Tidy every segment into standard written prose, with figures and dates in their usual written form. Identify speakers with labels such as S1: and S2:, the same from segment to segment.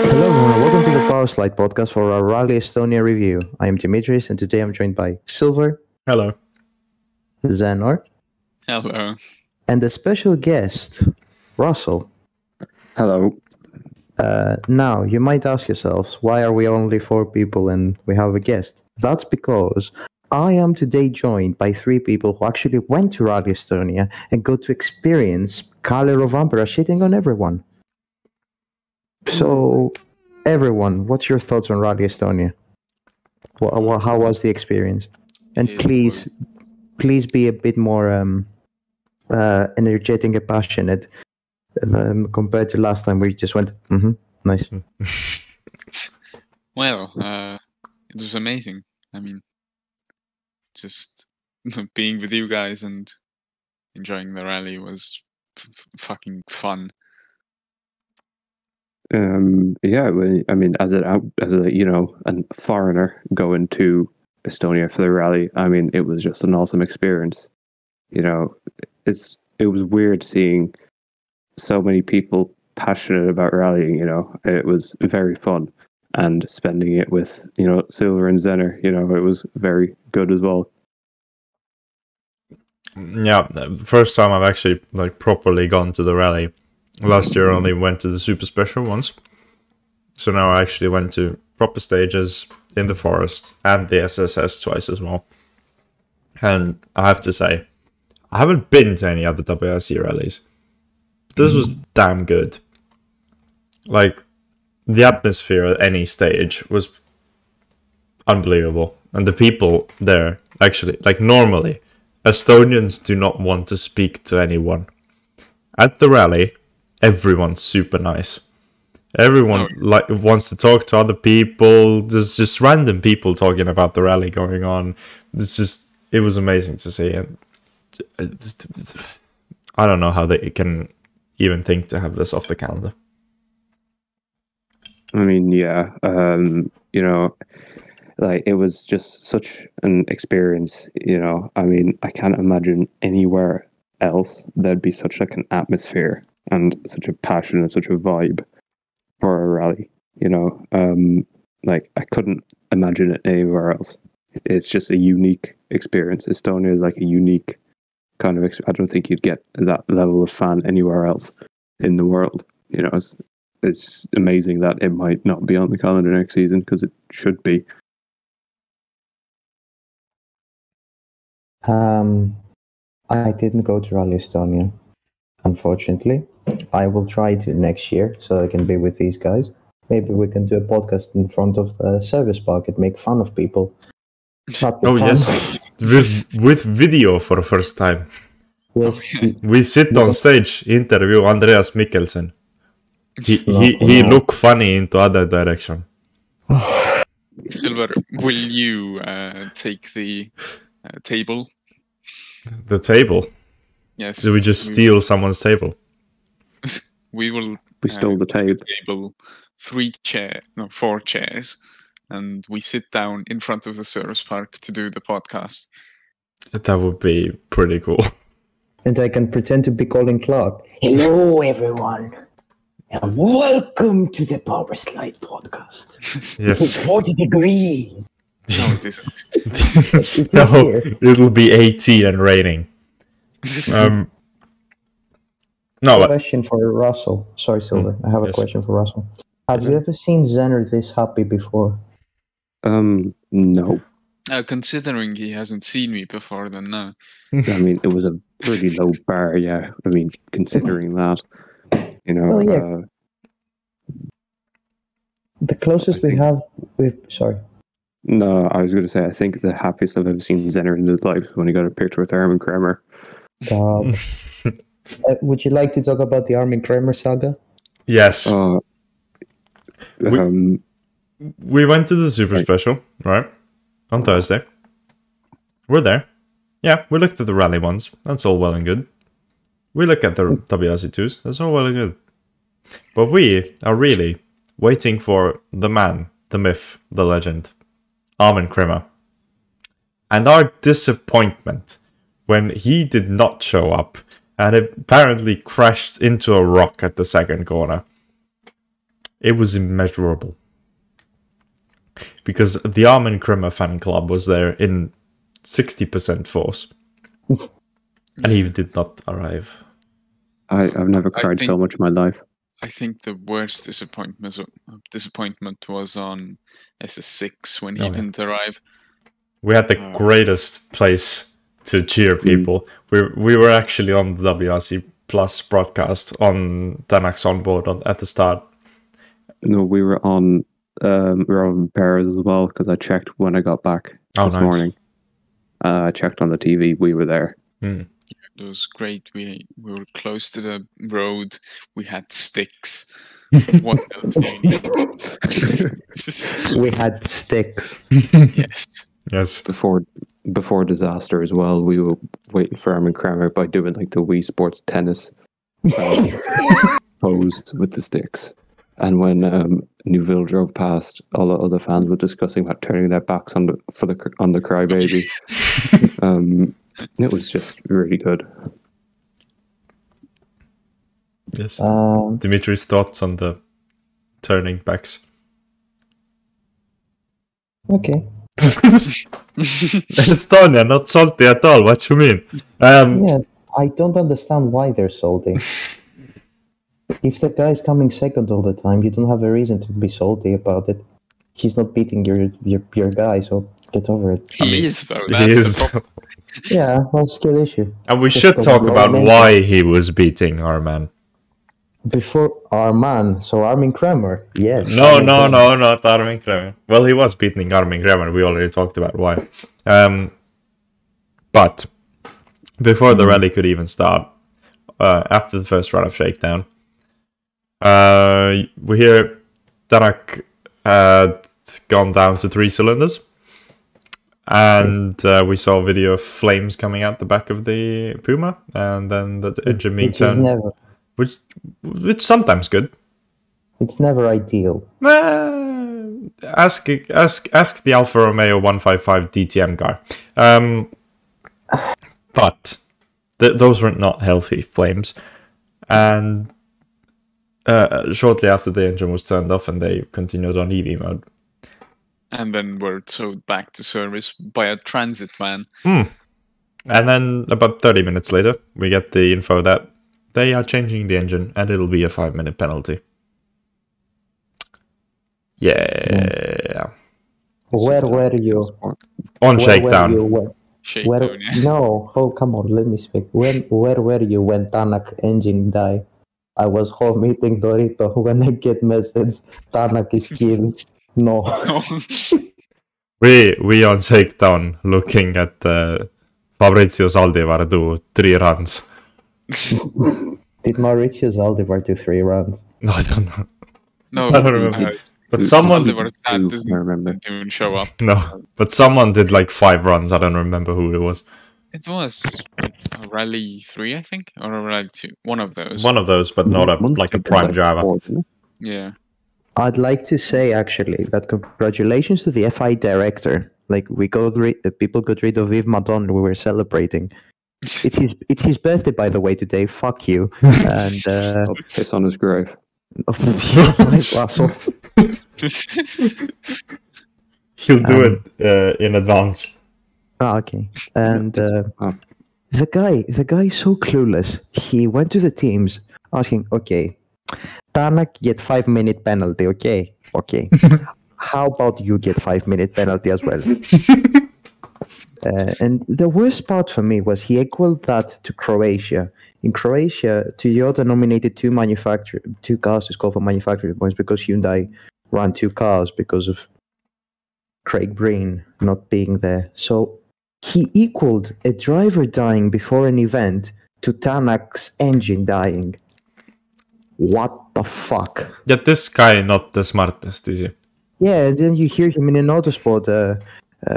S1: Hello everyone, and welcome to the Power Slide podcast for our Rally Estonia review. I am Dimitris, and today I'm joined by Silver.
S2: Hello.
S1: Zenor.
S3: Hello.
S1: And a special guest, Russell.
S4: Hello.
S1: Now, you might ask yourselves, why are we only 4 people and we have a guest? That's because I am today joined by 3 people who actually went to Rally Estonia and got to experience Kalle Rovanpera shitting on everyone. So, everyone, what's your thoughts on Rally Estonia? How was the experience? And please be a bit more energetic and passionate compared to last time where you just went, nice.
S3: Well, it was amazing. I mean, just being with you guys and enjoying the rally was fucking fun.
S4: Yeah, well, I mean, as a foreigner going to Estonia for the rally, I mean, it was just an awesome experience. You know, it was weird seeing so many people passionate about rallying. You know, it was very fun, and spending it with Silver and Zenor, it was very good as well.
S2: Yeah, first time I've actually properly gone to the rally. Last year I only went to the super special once. So now I actually went to proper stages in the forest and the SSS twice as well. And I have to say, I haven't been to any other WRC rallies. This was damn good. Like, the atmosphere at any stage was unbelievable. And the people there, actually, normally, Estonians do not want to speak to anyone. At the rally, everyone's super nice. Everyone wants to talk to other people. There's just random people talking about the rally going on. It was amazing to see. And I don't know how they can even think to have this off the calendar.
S4: I mean, yeah, it was just such an experience. I mean, I can't imagine anywhere else there'd be such an atmosphere and such a passion and such a vibe for a rally. I couldn't imagine it anywhere else. It's just a unique experience. Estonia is a unique kind of I don't think you'd get that level of fan anywhere else in the world. It's amazing that it might not be on the calendar next season, because it should be.
S1: I didn't go to Rally Estonia, unfortunately. I will try to next year so I can be with these guys. Maybe we can do a podcast in front of the service park and make fun of people.
S2: Yes, with video for the first time.
S1: Yes.
S2: We sit on stage, interview Andreas Mikkelsen. He look funny into other direction.
S3: Silver, will you take the table?
S2: The table?
S3: Yes.
S2: Did we just steal someone's table?
S3: We will.
S4: We stole the table. 4 chairs, and we sit down in front of the service park to do the podcast.
S2: That would be pretty cool.
S1: And I can pretend to be Colin Clark. Hello, everyone, and welcome to the Power Slide podcast.
S2: Yes.
S1: It's 40 degrees.
S3: No, it isn't.
S2: No, it'll be 18 and raining. No,
S1: Question for Russell. Sorry, Silver. I have a question for Russell. Have you ever seen Zenor this happy before?
S4: No.
S3: Considering he hasn't seen me before, then no.
S4: I mean, it was a pretty low bar, yeah. I mean, considering that,
S1: Well, yeah. The closest we have with... Sorry.
S4: No, I was going to say, I think the happiest I've ever seen Zenor in his life when he got a picture with Armin Kremer.
S1: Would you like to talk about the Armin Kremer saga?
S2: Yes. We went to the super special, right? On Thursday. We're there. Yeah, we looked at the rally ones. That's all well and good. We look at the WRC2s. That's all well and good. But we are really waiting for the man, the myth, the legend, Armin Kremer. And our disappointment when he did not show up and apparently crashed into a rock at the second corner. it was immeasurable. Because the Armin Kremer fan club was there in 60% force. And he did not arrive.
S4: I've never cried so much in my life.
S3: I think the worst disappointment was on SS6 when he didn't arrive.
S2: We had the greatest place to cheer people. We were actually on the WRC Plus broadcast on Tänak's onboard at the start.
S4: No, we were on Rovanpera as well, because I checked when I got back this morning. I checked on the TV. We were there.
S3: It was great. We were close to the road. We had sticks. What else do you need?
S1: We had sticks.
S2: Yes.
S4: Before disaster as well, we were waiting for Armin Kremer by doing like the Wii Sports tennis pose with the sticks. And when Neuville drove past, all the other fans were discussing about turning their backs on the crybaby. It was just really good.
S2: Yes. Dimitris, thoughts on the turning backs?
S1: Okay.
S2: Estonia, not salty at all. What you mean?
S1: Yeah, I don't understand why they're salty. If the guy's coming second all the time, you don't have a reason to be salty about it. He's not beating your guy, so get over it.
S3: He is, though. That's the problem.
S1: Yeah, that's a good issue.
S2: And we should talk about why he was beating our man.
S1: Before our man, so Armin Kremer, yes.
S2: No, not Armin Kremer. Well, he was beating Armin Kremer. We already talked about why. But before the rally could even start, after the first run of shakedown, we hear Tanak had gone down to 3 cylinders. And we saw a video of flames coming out the back of the Puma, and then the engine being turned, which sometimes good.
S1: It's never ideal.
S2: Ask the Alfa Romeo 155 DTM car. But those were not healthy flames, and shortly after the engine was turned off, and they continued on EV mode.
S3: And then were towed back to service by a transit van.
S2: And then about 30 minutes later, we get the info that they are changing the engine and it'll be a 5-minute penalty. Yeah.
S1: Where were you?
S2: On shakedown.
S1: No, oh, come on, let me speak. Where were you when Tanak engine died? I was home eating Dorito when I get message, Tanak is killed. No.
S2: we on shakedown looking at Fabrizio Zaldivar do 3 runs.
S1: Did Maurizio Zaldivar do 3 runs?
S2: No, I don't know.
S3: No,
S2: I don't remember. But someone
S3: didn't even show up.
S2: No, but someone did like 5 runs. I don't remember who it was.
S3: It was a Rally 3, I think, or a Rally 2. One of those.
S2: One of those, but not like a prime driver.
S3: Yeah.
S1: I'd like to say actually that congratulations to the FI director. Like people got rid of Yves Madon. We were celebrating. It's his birthday, by the way, today. Fuck you. And
S4: I'll piss on his grave.
S2: He'll do it in advance.
S1: Okay. And the guy is so clueless. He went to the teams asking, okay, Tanak get 5-minute penalty, okay. How about you get 5-minute penalty as well? And the worst part for me was he equaled that to Croatia. In Croatia, Toyota nominated 2 cars to score for manufacturing points because Hyundai ran 2 cars because of Craig Breen not being there. So he equaled a driver dying before an event to Tanak's engine dying. What the fuck?
S2: Yeah, this guy not the smartest, is he?
S1: Yeah, and then you hear him in an Autosport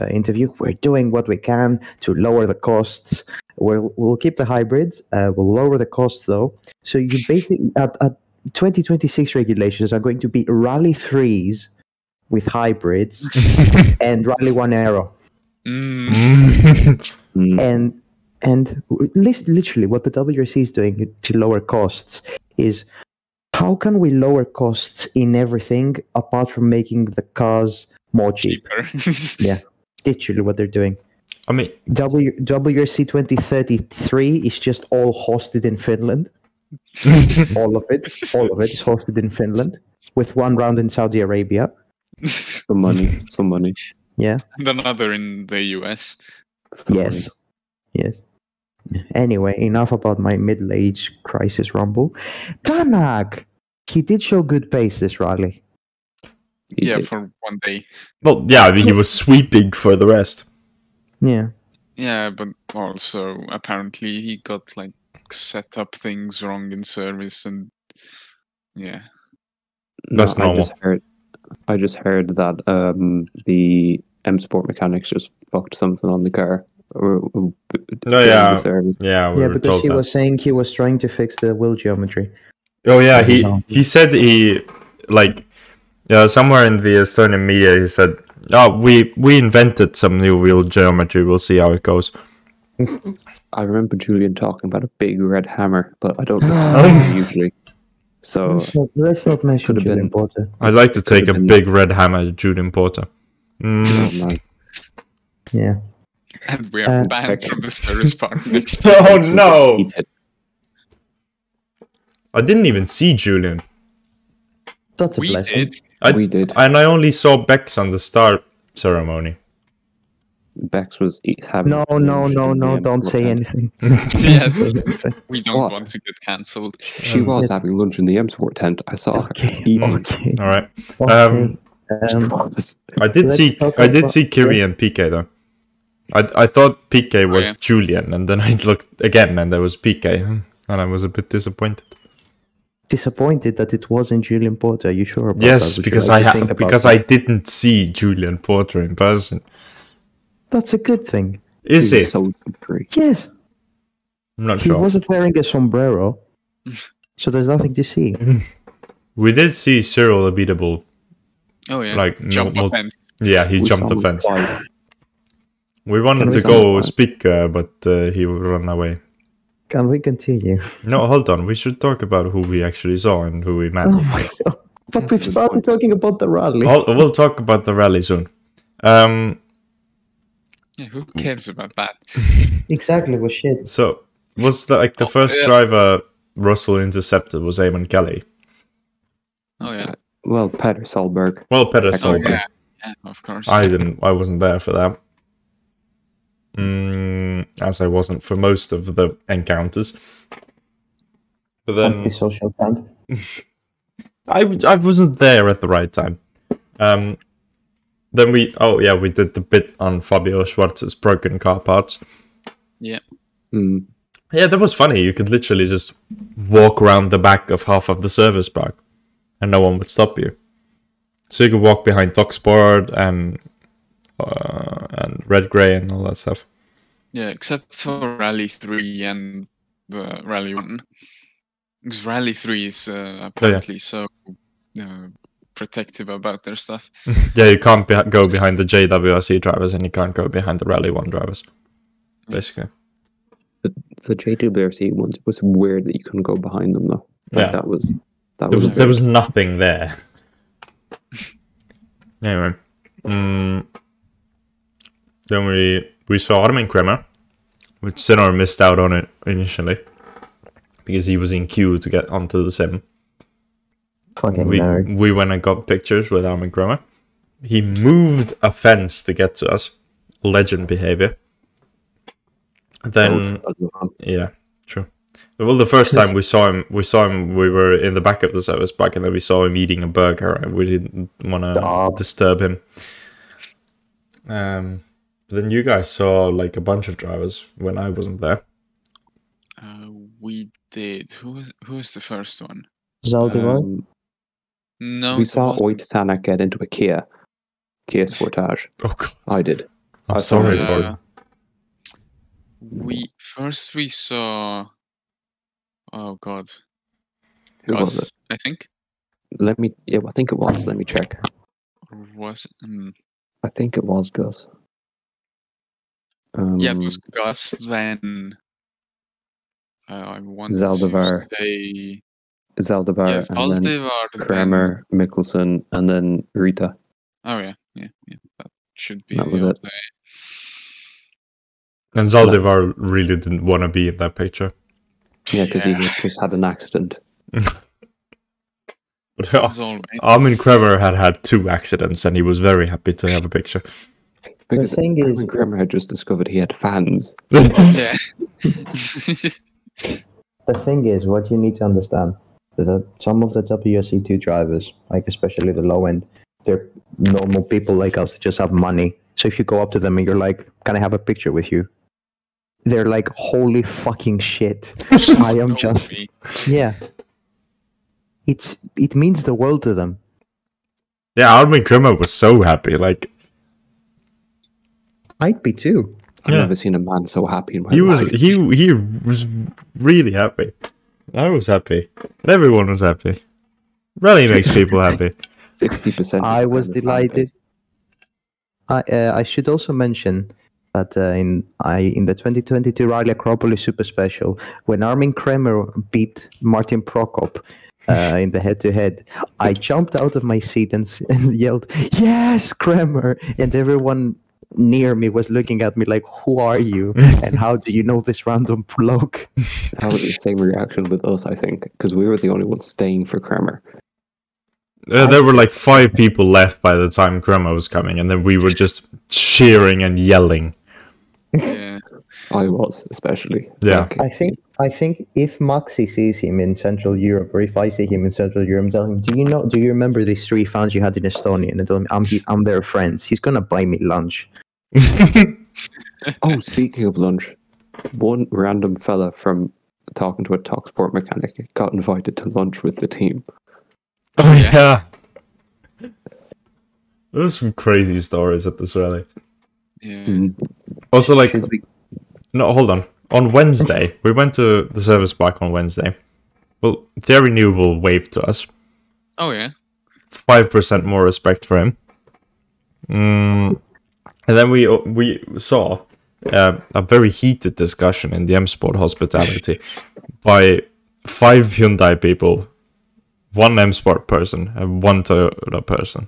S1: interview. We're doing what we can to lower the costs. We'll keep the hybrids. We'll lower the costs though. So you basically at 2026 regulations are going to be Rally 3s with hybrids and Rally 1 Aero. And literally what the WRC is doing to lower costs is how can we lower costs in everything apart from making the cars more cheap?
S3: Cheaper.
S1: Yeah, literally what they're doing.
S2: I mean,
S1: WRC 2033 is just all hosted in Finland. all of it is hosted in Finland with one round in Saudi Arabia.
S4: Some money.
S1: Yeah.
S3: And another in the US.
S1: Yes. Yes. Anyway, enough about my middle-age crisis rumble. Tanak! He did show good pace this rally.
S3: Yeah, for one day.
S2: well, yeah, I mean, he was sweeping for the rest.
S1: Yeah.
S3: Yeah, but also apparently he got like set up things wrong in service and yeah.
S2: That's normal.
S4: I just heard that the M Sport mechanics just fucked something on the car.
S2: Oh,
S4: during
S2: yeah.
S4: the service.
S2: Yeah, we
S1: Yeah,
S2: were
S1: because
S2: told
S1: he
S2: that.
S1: was saying he was trying to fix the wheel geometry.
S2: Oh yeah, he said somewhere in the Estonian media he said, "Oh, we invented some new wheel geometry. We'll see how it goes."
S4: I remember Julian talking about a big red hammer, but I don't know usually. So
S1: Let's not mention
S4: Could've
S1: Julian
S4: been.
S1: Porter.
S2: I'd like to take a
S4: been-
S2: big red hammer at Julian Porter.
S4: oh, man.
S1: Yeah.
S3: And we are banned from the service park next year.
S2: Oh no!
S4: Eat it.
S2: I didn't even see Julian.
S1: That's a
S3: We
S1: blessing.
S3: did.
S4: We did.
S2: And I only saw Bex on the start ceremony.
S4: Bex was having.
S1: No, don't say anything.
S3: Yeah, we don't
S4: What?
S3: want to get cancelled.
S4: She was having lunch in the M Sport tent. I saw her eating.
S1: Okay.
S2: All right.
S1: Okay.
S2: I did
S1: Let's
S2: see
S1: talk
S2: I did
S1: about-
S2: see Kiri and PK though. I thought PK was
S3: yeah.
S2: Julian, and then I looked again, and there was PK, and I was a bit disappointed.
S1: Disappointed that it wasn't Julian Porter. Are you sure about that?
S2: Yes,
S1: Would you
S2: because
S1: like to think about
S2: because
S1: that?
S2: I didn't see Julian Porter in person.
S1: That's a good thing.
S2: Is
S4: He was
S2: it?
S4: so free.
S1: Yes.
S2: I'm not
S1: He
S2: sure.
S1: wasn't wearing a sombrero, so there's nothing to see.
S2: We did see Cyril Abitable.
S3: Oh yeah,
S2: Like,
S3: jump
S2: no-
S3: up fence.
S2: Yeah, he
S4: We
S2: jumped
S4: saw
S2: the
S4: him
S2: fence.
S4: twice.
S2: We wanted
S1: Can
S2: to
S1: we
S2: go
S4: saw-
S2: speak, but he would run away.
S1: Can we continue?
S2: No, hold on. We should talk about who we actually saw and who we met.
S1: Oh my god. But
S4: That's
S1: we've
S4: a good
S1: started
S4: point.
S1: talking about the rally.
S2: We'll talk about the rally soon.
S3: Yeah, who cares about that?
S1: Exactly, well shit.
S2: So was the
S3: Oh,
S2: first
S3: yeah.
S2: driver Russell intercepted was Eamon Kelly.
S3: Oh yeah.
S4: Well, Peter Solberg.
S2: Well, Peter
S3: Oh
S2: Solberg.
S3: yeah. Yeah, of course.
S2: I wasn't there for that. As I wasn't for most of the encounters. But then
S1: Antisocial cunt.
S2: I wasn't there at the right time. Then we did the bit on Fabio Schwartz's broken car parts.
S3: Yeah.
S4: Mm.
S2: Yeah, that was funny. You could literally just walk around the back of half of the service park, and no one would stop you. So you could walk behind Toxport and Red Grey and all that stuff.
S3: Yeah, except for Rally 3 and the Rally 1. Because Rally 3 is apparently so protective about their stuff.
S2: Yeah, you can't go behind the JWRC drivers, and you can't go behind the Rally 1 drivers. Basically.
S4: The JWRC ones, it was weird that you couldn't go behind them though. Like,
S2: Yeah.
S4: that was
S2: There was nothing there. Anyway. Then we saw Armin Kremer, which Zenor missed out on it initially. Because he was in queue to get onto the sim.
S1: Fucking nerd.
S2: We went and got pictures with Armin Kremer. He moved a fence to get to us. Legend behavior. Then, yeah, true. Well, the first time we saw him, we were in the back of the service park, and then we saw him eating a burger, and we didn't want to disturb him. But then you guys saw like a bunch of drivers when I wasn't there.
S3: We did. Who was the first one?
S1: Zaldivar?
S3: No,
S4: we
S3: it
S4: saw
S3: wasn't.
S4: Tänak get into a Kia Sportage.
S2: Oh god,
S4: I did.
S2: I'm
S4: I saw
S2: sorry
S4: it.
S2: for it.
S3: We saw. Oh god,
S4: Who was
S3: Gus,
S4: it?
S3: I think.
S4: I think it was. Let me check.
S3: Or was it?
S4: I think it was Gus.
S3: Yeah, it was Gus. Then I want
S4: Zaldivar.
S3: to say
S4: Zaldivar,
S3: Yes,
S4: and then
S3: Zaldivar,
S4: Kremer, Mikkelsen, and then Rita.
S3: Oh yeah. That should be
S4: That was
S3: the
S4: it.
S3: order.
S2: And Zaldivar really didn't want to be in that picture.
S4: Yeah, because he had just had an accident.
S2: But
S3: As always.
S2: Armin Kremer had 2 accidents, and he was very happy to have a picture.
S4: Because
S1: thing is-
S4: Armin Kremer had just discovered he had fans.
S3: Yeah.
S1: The thing is, what you need to understand is that some of the WRC2 drivers, like especially the low end, they're normal people like us that just have money. So if you go up to them and you're like, "Can I have a picture with you?" They're like, "Holy fucking shit! I am just yeah." It means the world to them.
S2: Yeah, Armin Kremer was so happy. Like,
S1: I'd be too.
S4: I've
S2: Yeah.
S4: never seen a man so happy in my
S2: he was
S4: life.
S2: he was really happy. I was happy. Everyone was happy. Rally makes people happy.
S4: 60%.
S1: I was delighted. I should also mention that in the 2022 Rally Acropolis Super Special, when Armin Kremer beat Martin Prokop in the head-to-head, I jumped out of my seat and yelled, "Yes, Kremer!" And everyone near me was looking at me like, "Who are you? And how do you know this random bloke?"
S4: That was the same reaction with us, I think, because we were the only ones staying for Kremer.
S2: There were like 5 people left by the time Kremer was coming, and then we were just cheering and yelling.
S3: Yeah.
S4: I was, especially.
S2: Yeah.
S4: Like,
S1: I think if Maxi sees him in Central Europe, or if I see him in Central Europe, I'm telling him, do you remember these 3 fans you had in Estonia? And I tell him, I'm their friends. He's gonna buy me lunch.
S4: oh, speaking of lunch, one random fella from talking to a Talksport mechanic got invited to lunch with the team.
S2: Oh yeah. There's some crazy stories at this rally.
S3: Yeah.
S4: Mm.
S2: Also, like, no, hold on. On Wednesday, we went to the service park on Wednesday. Well, their renewable waved to us.
S3: Oh yeah.
S2: 5% more respect for him. And then we saw a very heated discussion in the M Sport hospitality by 5 Hyundai people, 1 M Sport person, and 1 Toyota person.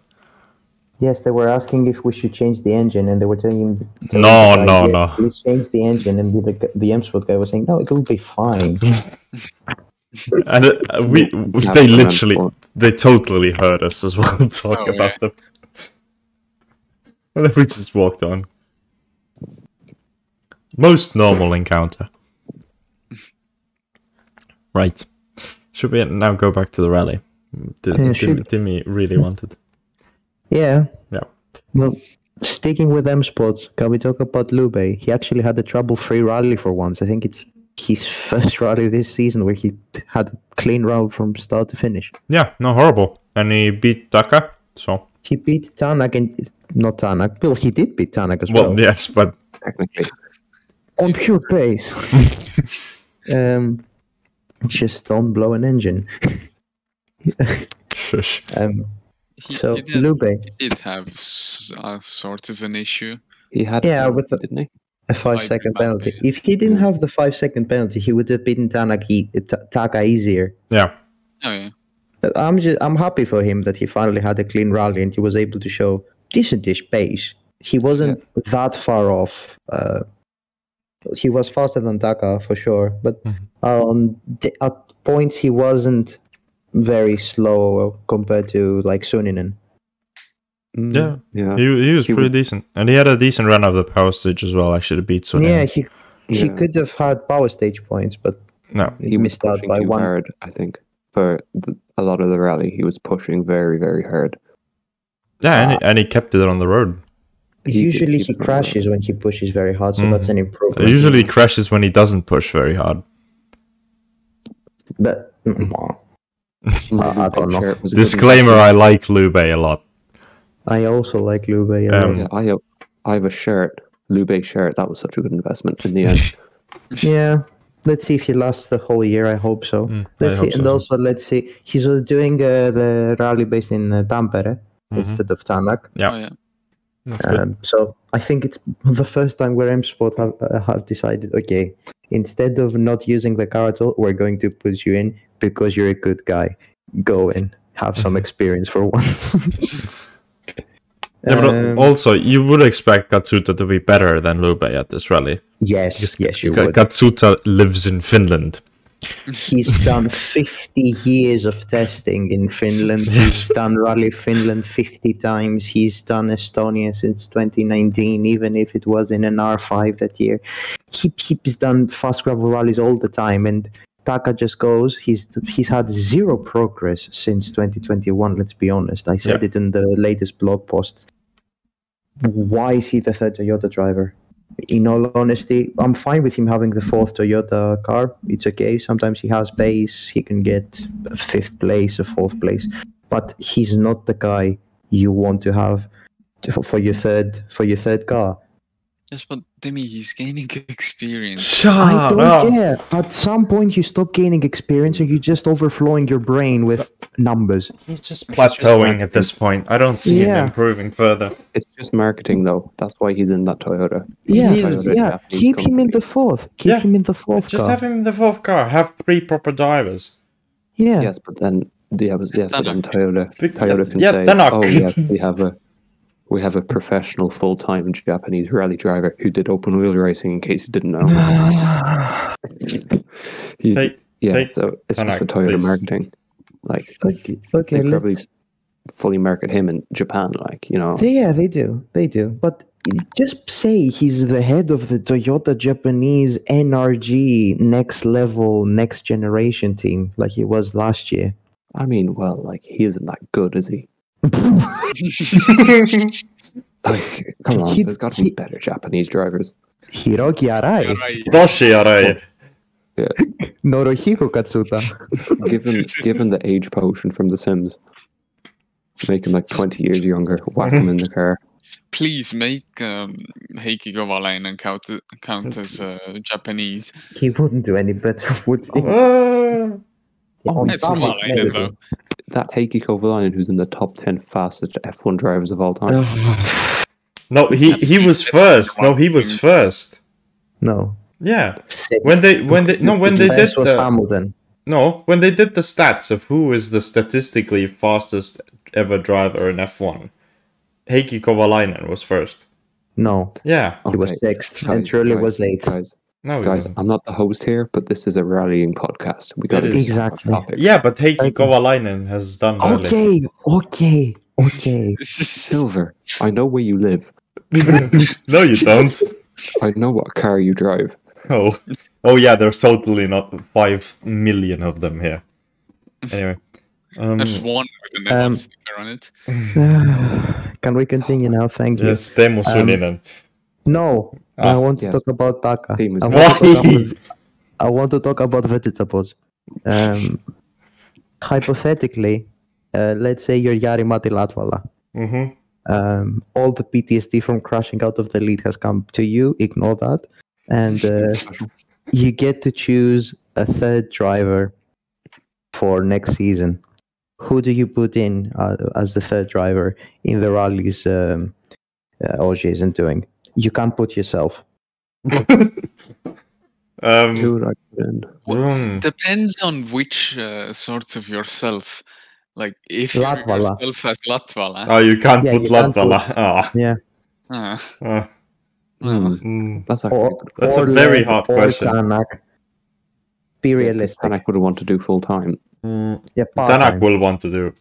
S1: Yes, they were asking if we should change the engine, and they were telling him,
S2: No.
S1: please change the engine. And the M Sport guy was saying, "No, it'll be fine."
S2: And they totally heard us as well talk about them. And then we just walked on. Most normal encounter. Right. Should we now go back to the rally? Dimi really wanted.
S1: Yeah.
S2: Yeah.
S1: Well, sticking with M Sports, can we talk about Loubet? He actually had a trouble-free rally for once. I think it's his first rally this season where he had a clean rally from start to finish.
S2: Yeah, no, horrible. And he beat Taka, so...
S1: He beat Tanak and... Not Tanak. Well, he did beat Tanak as well.
S2: Well, yes, but...
S4: Technically.
S1: On pure pace. Just don't blow an engine.
S2: Shush.
S1: So, Loubet.
S3: He did have a sort of an issue.
S4: He had didn't he?
S1: A 5-second penalty. If he didn't have the 5-second penalty, he would have beaten Taka easier.
S2: Yeah.
S3: Oh yeah.
S1: I'm happy for him that he finally had a clean rally and he was able to show decentish pace. He wasn't that far off. He was faster than Taka for sure, but at points he wasn't very slow compared to like Suninen.
S2: Yeah.
S4: Yeah.
S2: He was pretty decent. And he had a decent run of the power stage as well, actually, to beat Suninen.
S1: Yeah, he could have had power stage points, but
S2: no,
S1: he missed out by
S4: too
S1: 1.
S4: hard, I think. For a lot of the rally, he was pushing very, very hard.
S2: Yeah, and he kept it on the road.
S1: Usually he crashes when he pushes very hard, so that's an improvement.
S2: Usually he crashes when he doesn't push very hard.
S1: But I don't know.
S2: Disclaimer, I like Loubet a lot.
S1: I also like Loubet.
S4: Yeah, I have a shirt, Loubet shirt. That was such a good investment in the end.
S1: Yeah. Let's see if he lasts the whole year. I hope so. Let's see. And also, let's see. He's doing the rally based in Tampere instead of Tänak.
S2: Yeah.
S3: Oh, yeah.
S2: That's good.
S1: So I think it's the first time where M Sport have decided, okay, instead of not using the car at all, we're going to put you in. because you're a good guy. Go in, have some experience for once.
S2: Yeah, but also, you would expect Katsuta to be better than Loubet at this rally.
S1: Yes, you would.
S2: Katsuta lives in Finland.
S1: He's done 50 years of testing in Finland. He's done Rally Finland 50 times. He's done Estonia since 2019, even if it was in an R5 that year. He's done fast gravel rallies all the time, and Taka just goes. He's had zero progress since 2021. Let's be honest. I said it in the latest blog post. Why is he the third Toyota driver? In all honesty, I'm fine with him having the fourth Toyota car. It's okay. Sometimes he has pace. He can get a fifth place, a fourth place, but he's not the guy you want to have for your third car.
S3: Yes, but Dimi, he's gaining experience.
S1: I don't care. At some point, you stop gaining experience and you're just overflowing your brain with numbers.
S2: He's just plateauing at this point. I don't see him improving further.
S4: It's just marketing, though. That's why he's in that Toyota.
S1: Yeah. Keep him in the fourth. Keep him in the fourth
S2: Just
S1: car.
S2: have him in the fourth car. Have 3 proper drivers.
S1: Yeah.
S4: Yes, but then but then Toyota can
S2: yeah,
S4: say,
S2: Tänak.
S4: "Oh yes, we have a professional full-time Japanese rally driver who did open wheel racing." In case you didn't know, so it's just
S2: Tanak,
S4: for Toyota
S2: please.
S4: marketing. Like,
S1: Okay.
S4: they probably fully market him in Japan. Like, you know,
S1: They do. But just say he's the head of the Toyota Japanese NRG next level, next generation team, like he was last year.
S4: I mean, well, like, he isn't that good, is he? Like, come on, there's got to be better Japanese drivers.
S1: Hiroki Arai,
S2: Toshi Arai.
S4: Yeah,
S1: Norohiko Katsuta.
S4: given the age potion from The Sims, make him like 20 years younger. Whack him in the car.
S3: Please make Heikki Kovalainen count as Japanese.
S1: He wouldn't do any better, would he?
S3: It's Kovalainen, though.
S4: That Heikki Kovalainen, who's in the top 10 fastest F1 drivers of all time.
S2: No, he was first. No, he was first.
S1: No.
S2: Yeah.
S1: Sixth.
S2: When they did
S1: Best was
S2: the
S1: Hamilton.
S2: when they did the stats of who is the statistically fastest ever driver in F1, Heikki Kovalainen was first.
S1: No,
S2: Yeah.
S1: he was sixth, and Shirley was eighth.
S4: Guys, I'm not the host here, but this is a rallying podcast. We got to
S2: It is.
S1: Exactly.
S2: Yeah, but Heikki Kovalainen has done rally.
S1: Okay.
S4: Silver, I know where you live.
S2: No, you don't.
S4: I know what car you drive.
S2: Oh yeah, there's totally not 5 million of them here. Anyway,
S3: There's one with a Neuville sticker on it.
S1: Can we continue now? Thank you.
S2: yes, Teemu Suninen.
S1: No, I want to
S4: yes.
S1: talk about Taka.
S4: Team is-
S1: I want to talk about vegetables. Hypothetically, let's say you're Jari-Matti Latvala. All the PTSD from crashing out of the lead has come to you. Ignore that. And you get to choose a third driver for next season. Who do you put in as the third driver in the rallies Ogier isn't doing? You can't put yourself.
S4: Dude, I couldn't.
S3: Depends on which sorts of yourself. Like, if you're
S1: Latvala.
S3: yourself as Latvala.
S2: Oh, you can't put
S1: you can't
S2: Latvala.
S1: Yeah.
S4: That's actually
S2: That's a very hard question.
S1: Tanak. Be realistic.
S4: Tanak would want to do full time.
S1: Yeah,
S2: Tanak
S1: part-time.
S2: will want to do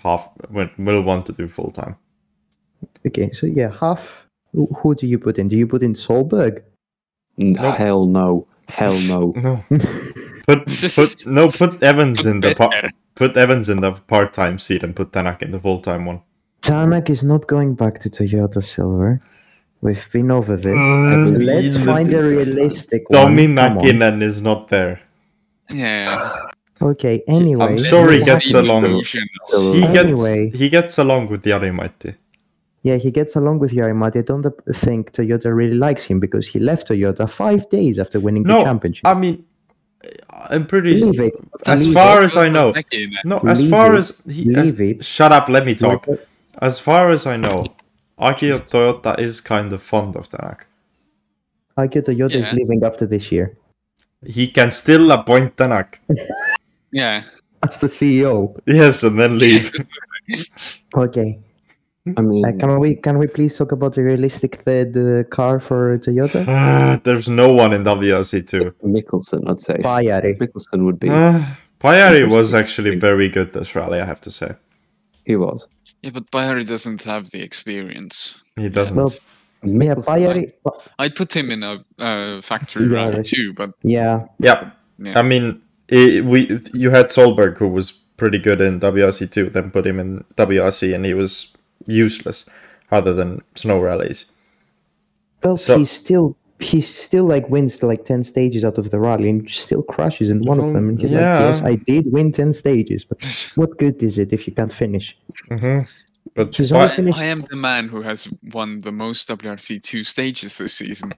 S2: will want to do full time.
S1: Okay, so yeah, half. Who do you put in? Do you put in Solberg?
S4: Hell no.
S2: No. Put Evans in the put Evans in the part-time seat and put Tanak in the full-time one.
S1: Tanak is not going back to Toyota Silver. We've been over this. Let's find a realistic
S2: Tommy
S1: one. Come on.
S2: McKinnon is not there.
S3: Yeah.
S1: Okay, anyway.
S2: I'm sure he gets along.
S1: Anyway.
S2: He gets along with Jari-Matti.
S1: Yeah, he gets along with Jari-Matti. I don't think Toyota really likes him because he left Toyota 5 days after winning the championship.
S2: I mean, I'm pretty.
S1: Leave it.
S2: As
S1: Leave
S2: far
S1: it.
S2: as I know, no. As
S1: Leave
S2: far
S1: it.
S2: as
S1: Leave it.
S2: shut up. Let me talk.
S1: Like,
S2: As far as I know, Akio Toyota is kind of fond of Tanak.
S1: Akio Toyota is
S3: Yeah.
S1: leaving after this year.
S2: He can still appoint Tanak.
S3: Yeah.
S1: As the CEO.
S2: Yes, and then leave.
S1: Okay.
S4: I mean,
S1: Can we please talk about the realistic third car for Toyota?
S2: There's no one in WRC too.
S4: Mickelson, I'd say.
S1: Bayari.
S4: Mickelson would be.
S2: Pajari was actually very good this rally, I have to say.
S4: He was.
S3: Yeah, but Bayari doesn't have the experience.
S2: He doesn't.
S1: Well, yeah, Bayari.
S3: I'd put him in a factory rally too, but
S1: Yeah.
S2: Yeah.
S3: yeah.
S2: I mean, you had Solberg, who was pretty good in WRC too, then put him in WRC, and he was useless, other than snow rallies.
S1: Well,
S2: So-
S1: he still like wins like 10 stages out of the rally and still crashes in one of them. And he's
S2: Yeah.
S1: like, yes, I did win 10 stages, but what good is it if you can't finish?
S2: But
S1: He's
S2: why-
S1: only finished.
S3: I am the man who has won the most WRC2 stages this season.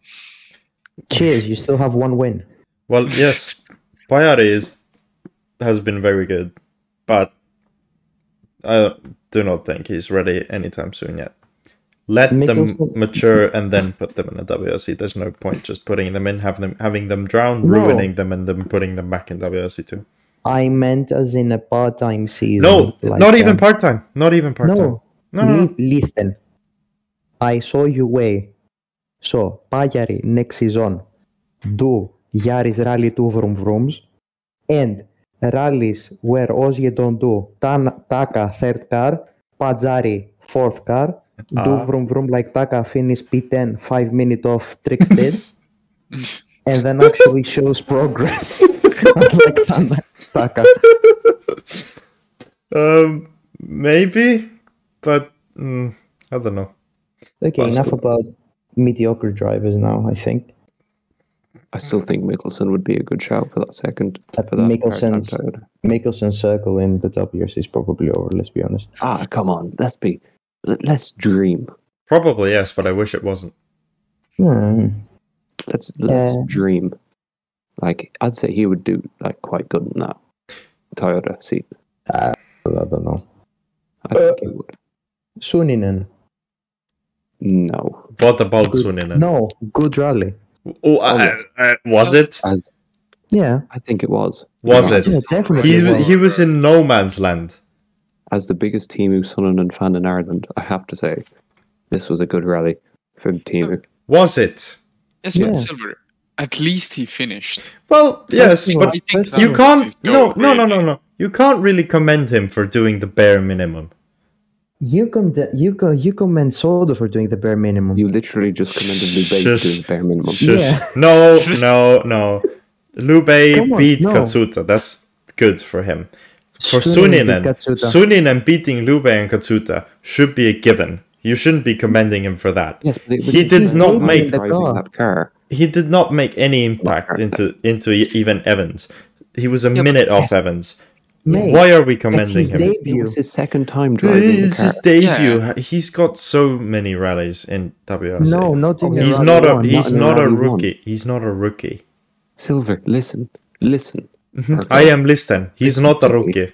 S1: Cheers, you still have one win.
S2: well, yes, Pajari has been very good, but I do not think he's ready anytime soon yet. Let them
S1: Mickelson-
S2: mature and then put them in a WRC. There's no point just putting them in, having them drown,
S1: No.
S2: ruining them, and then putting them back in WRC too.
S1: I meant as in a part-time season.
S2: No,
S1: like,
S2: not even part-time. Not even part-time.
S1: No,
S2: No.
S1: listen. I saw you way. So, Bayari next season do Yaris Rally 2 Vroom Vrooms and rallies where Ogier don't do Taka third car, Pajari fourth car, do Vroom Vroom like Taka, finish P10, 5 minutes off Trickstead, and then actually shows progress. Like Taka.
S2: Maybe, but I don't know.
S1: Okay, enough about mediocre drivers now, I think.
S4: I still think Mickelson would be a good shout for that second. For that
S1: Mickelson's-
S4: part-time Toyota.
S1: Mickelson's circle in the WRC is probably over, let's be honest.
S4: Come on. Let's dream.
S2: Probably yes, but I wish it wasn't.
S4: Let's
S1: Yeah.
S4: dream. Like, I'd say he would do like quite good in that Toyota seat.
S1: I don't know.
S4: I think he would.
S1: Suninen.
S4: No.
S2: What about
S1: Good-
S2: Suninen?
S1: No, good rally.
S2: Oh,
S4: yes.
S2: was it?
S1: Yeah.
S4: I think it was.
S2: Was
S4: You know,
S2: it?
S1: Yeah, definitely.
S2: He was in no man's land.
S4: As the biggest Timu Suninen fan in Ireland, I have to say, this was a good rally for Timu.
S2: Was it?
S3: Yes, but
S1: Yeah.
S3: Silver. At least he finished.
S2: Well, yes,
S1: First
S2: but
S3: I think
S1: First
S3: that
S2: you
S3: was
S2: can't.
S3: his
S2: No,
S3: goal,
S2: no, no,
S3: really.
S2: no, no. You can't really commend him for doing the bare minimum.
S1: You commend Soda for doing the bare minimum.
S4: You literally just commended Loubet
S2: Shush.
S4: doing the bare minimum.
S2: Shush.
S1: Yeah.
S2: No, no. Loubet
S1: Come on,
S2: beat
S1: no.
S2: Katsuta. That's good for him. For
S1: Suninen
S2: Suninen,
S1: beat Katsuta.
S2: Suninen beating Loubet and Katsuta should be a given. You shouldn't be commending him for that.
S4: Yes, but
S2: He did
S1: he's
S2: not
S1: driving
S2: make
S1: the
S4: driving
S1: car.
S4: that car.
S2: he did not make any impact into even Evans. He was a
S3: Yeah, but-
S2: minute off Evans.
S1: Mate,
S2: Why are we commending
S1: his
S2: him?
S1: debut.
S4: It was his second time driving the
S2: It's
S4: car.
S2: his debut. He's got so many rallies in WRC.
S1: No, not in the
S2: he's
S1: Rally
S2: not a
S1: one.
S2: he's
S4: in the
S2: not a
S4: Rally
S2: rookie. He's not a rookie.
S4: Silver, listen.
S2: I am listening. He's
S4: Listen
S2: not a
S4: to me.
S2: rookie.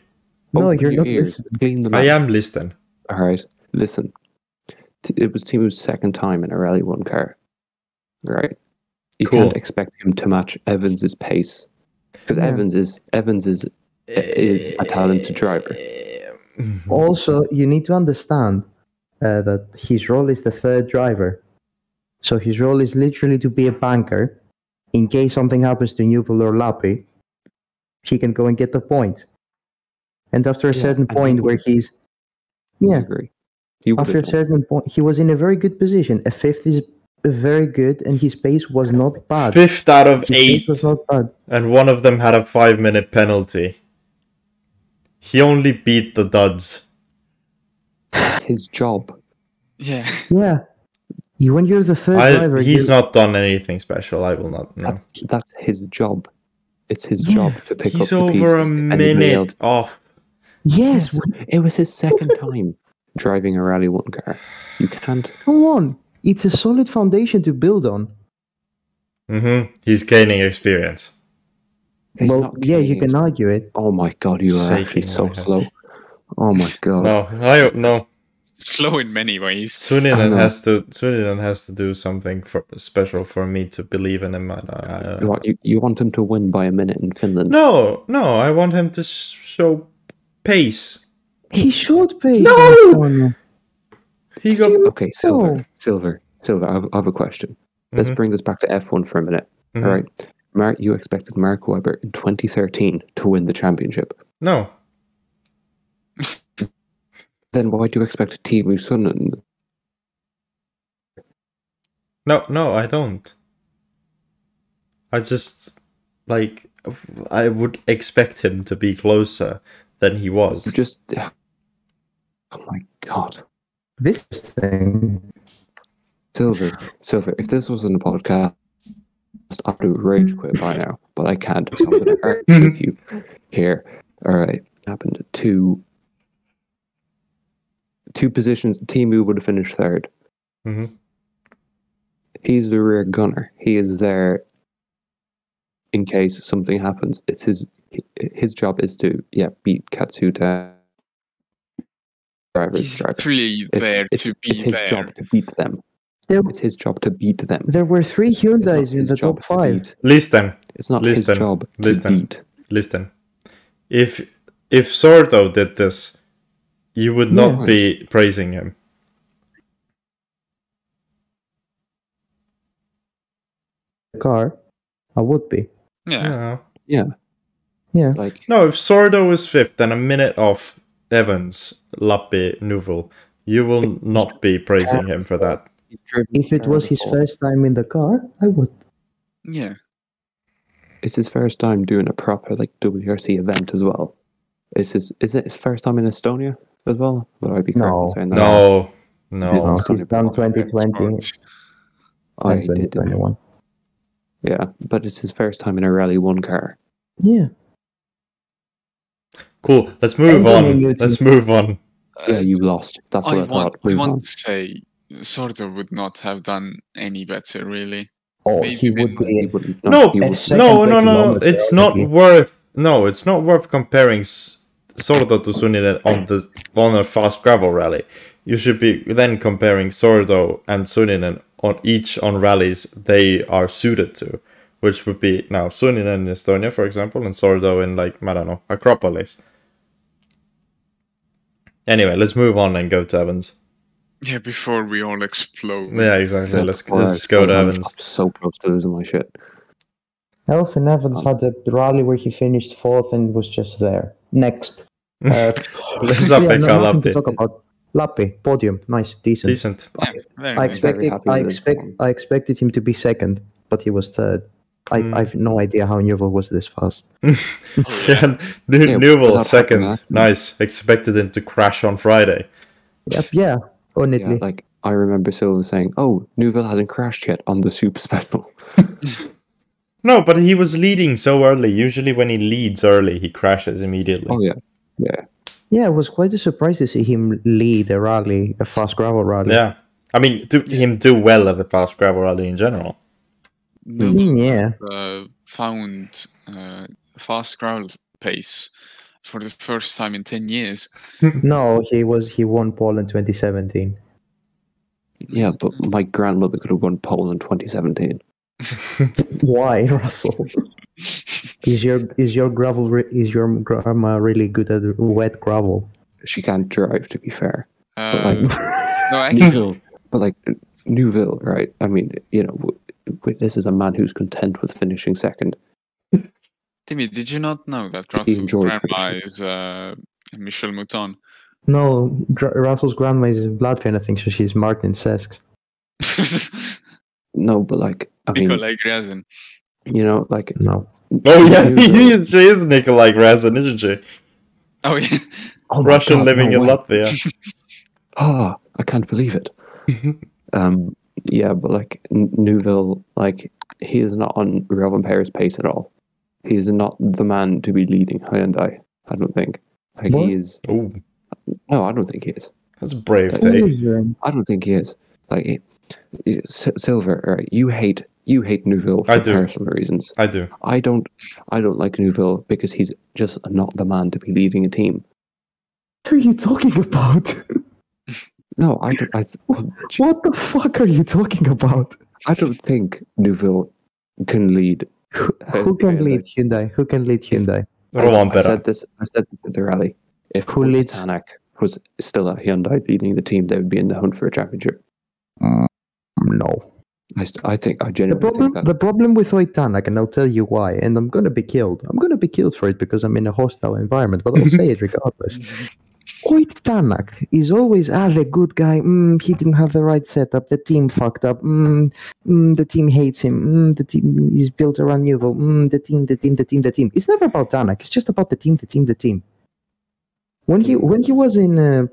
S1: No,
S4: Open
S1: you're
S4: your
S1: not
S4: ears.
S1: listening.
S4: Clean them
S2: I
S4: out.
S2: am listening.
S4: All right, listen. It was Timu's second time in a Rally 1 car. Right? You
S2: Cool.
S4: can't expect him to match Evans's pace. Because
S1: Yeah.
S4: Evans is a talented driver.
S1: Also, you need to understand that his role is the third driver. So his role is literally to be a banker. In case something happens to Neuville or Lappy, he can go and get the point. And after a
S4: Yeah,
S1: certain
S4: and he
S1: point where
S4: would've-
S1: he's...
S4: I
S1: Yeah,
S4: agree. He would
S1: after a
S4: have done.
S1: certain point, he was in a very good position. A fifth is very good, and his pace was not bad.
S2: Fifth out of
S1: His pace
S2: 8,
S1: was not bad.
S2: and one of them had a 5-minute penalty. He only beat the duds.
S4: That's his job.
S3: Yeah.
S1: Yeah. When you're the third driver,
S2: He's
S1: you-
S2: not done anything special. I will not. No.
S4: That's his job. It's his job to pick
S2: He's
S4: up the
S2: over
S4: pieces.
S2: a
S4: Anybody
S2: minute
S4: else-
S2: off.
S1: Yes,
S4: It was his second time driving a Rally 1 car. You can't.
S1: come on. It's a solid foundation to build on.
S2: He's gaining experience.
S4: He's
S1: Well,
S4: not
S1: yeah, you
S4: gaining
S1: can argue it.
S4: Oh my god, you are actually
S2: Shaking
S4: so
S2: my head.
S4: slow. Oh my god.
S2: No.
S3: slow in many ways.
S2: Suninen has to do something special for me to believe in him.
S4: You want him to win by a minute in Finland?
S2: No, I want him to show pace.
S1: He showed pace.
S2: No! He got
S4: Okay, Silver. I have a question. Let's bring this back to F1 for a minute. All right. You expected Mark Webber in 2013 to win the championship.
S2: No.
S4: Then why do you expect Teemu Suninen?
S2: No, I don't. I just, I would expect him to be closer than he was.
S4: Oh my god.
S1: This thing.
S4: Silver, if this wasn't a podcast, I'd do rage quit by now, but I can't, so I'm going to argue with you here. All right, happened to two positions. Teemu would have finished third.
S2: Mm-hmm.
S4: He's the rear gunner. He is there in case something happens. It's his job is to beat Katsuta.
S3: He's really there to be
S4: it's his
S3: there.
S4: job to beat them. It's his job to beat them.
S1: There were 3 Hyundais in the top 5.
S2: Listen.
S4: It's not his job to beat.
S2: Listen. If Sordo did this, you would not be praising him.
S1: Car, I would be.
S3: Yeah.
S4: Yeah.
S2: If Sordo is 5th and a minute off Evans, Lappi, Neuville, you will not be praising him for that.
S1: If it was his first time in the car, I would.
S3: Yeah.
S4: It's his first time doing a proper WRC event as well. Is it his first time in Estonia as well? Would I be correct in saying that?
S2: No.
S1: He's done 2020 and
S4: I did.
S1: 2021.
S4: Yeah, but it's his first time in a Rally 1 car.
S1: Yeah.
S2: Cool. Let's move on.
S4: Yeah, you lost. That's what I thought.
S3: I want to say Sordo would not have done any better, really.
S1: Oh,
S3: Maybe
S1: he would be.
S2: No. It's not worth. No, it's not worth comparing Sordo to Suninen on a fast gravel rally. You should be then comparing Sordo and Suninen on rallies they are suited to, which would be now Suninen in Estonia, for example, and Sordo in Acropolis. Anyway, let's move on and go to Evans.
S3: Yeah, before we all explode.
S2: Yeah, exactly. Let's just go to Evans.
S4: I'm so close to losing my shit.
S1: Elfin Evans had a rally where he finished 4th and was just there. Next.
S2: Let's
S1: nothing to talk about. Lappi, podium, nice, decent.
S3: Yeah,
S1: I expected him to be 2nd, but he was 3rd. I have no idea how Neuville was this fast.
S2: Neuville 2nd, nice. Expected him to crash on Friday.
S1: Yeah, honestly.
S4: Yeah, I remember Silva saying, "Oh, Neuville hasn't crashed yet on the Super Special."
S2: No, but he was leading so early. Usually, when he leads early, he crashes immediately.
S4: Oh yeah.
S1: Yeah, it was quite a surprise to see him lead a fast gravel rally.
S2: Yeah, I mean, him do well at the fast gravel rally in general.
S3: Found fast gravel pace for the first time in 10 years.
S1: No, he won pole in 2017.
S4: Yeah, but my grandmother could have won pole in 2017.
S1: Why, Russell? Is your grandma really good at wet gravel?
S4: She can't drive, to be fair.
S3: Actually,
S4: Neuville, right? I mean, this is a man who's content with finishing 2nd.
S3: Dimi, did you not know that Russell's grandma is Michelle Mouton?
S1: No, Russell's grandma is Latvian, I think, so she's Martin Sesks.
S4: No, but
S3: Nikolai Grazin.
S1: No.
S2: Oh yeah, she is Nikolai Grazin, isn't she?
S3: Oh yeah.
S4: Oh,
S2: Russian living in Latvia.
S4: I can't believe it. Yeah, but Neuville, he is not on Rovanpera's pace at all. He is not the man to be leading Hyundai. I don't think. He is.
S2: Ooh.
S4: No, I don't think he is.
S2: That's a brave take.
S4: I don't think he is. Silver, right? You hate Neuville for personal reasons.
S2: I do.
S4: I don't like Neuville because he's just not the man to be leading a team.
S1: What are you talking about?
S4: No, I don't.
S1: What the fuck are you talking about?
S4: I don't think Neuville can lead.
S1: Who can lead Hyundai? Who can lead Hyundai?
S4: I
S2: Rovanpera.
S4: said this at the rally. If
S1: Who leads?
S4: Tänak was still at Hyundai leading the team, they would be in the hunt for a championship.
S1: No.
S4: I genuinely think that.
S1: The problem with Tänak, and I'll tell you why, and I'm gonna be killed. I'm gonna be killed for it because I'm in a hostile environment, but I'll say it regardless. Tänak is always the good guy. He didn't have the right setup. The team fucked up. The team hates him. The team is built around Neuville. The team. It's never about Tänak. It's just about the team. When he was in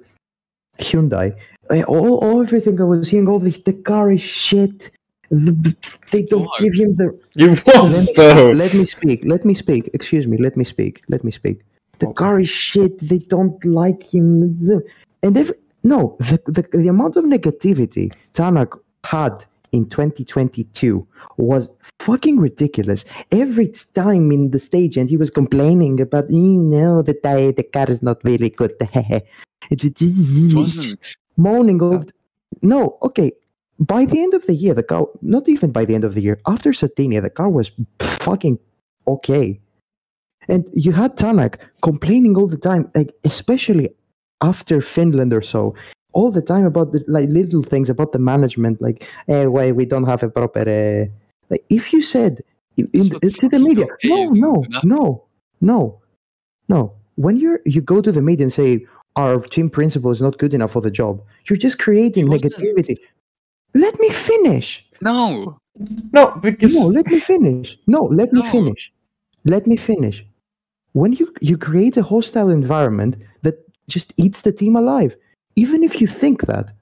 S1: Hyundai, everything I was hearing, all the car is shit. They don't give him the.
S2: You was though.
S1: Let me speak. Excuse me. Let me speak. The car is shit. They don't like him. And the amount of negativity Tanak had in 2022 was fucking ridiculous. Every time in the stage, and he was complaining about, the car is not really good.
S3: It wasn't.
S1: Moaning over. No, okay. By the end of the year, the car, not even by the end of the year, after Sardegna, the car was fucking okay. And you had Tanak complaining all the time, like especially after Finland or so, all the time about the little things about the management, like why we don't have a proper. Like if you said to the media, no. When you go to the media and say our team principal is not good enough for the job, you're just creating negativity. Let me finish.
S3: No,
S2: because
S1: let me finish. Let me finish. When you create a hostile environment that just eats the team alive, even if you think that,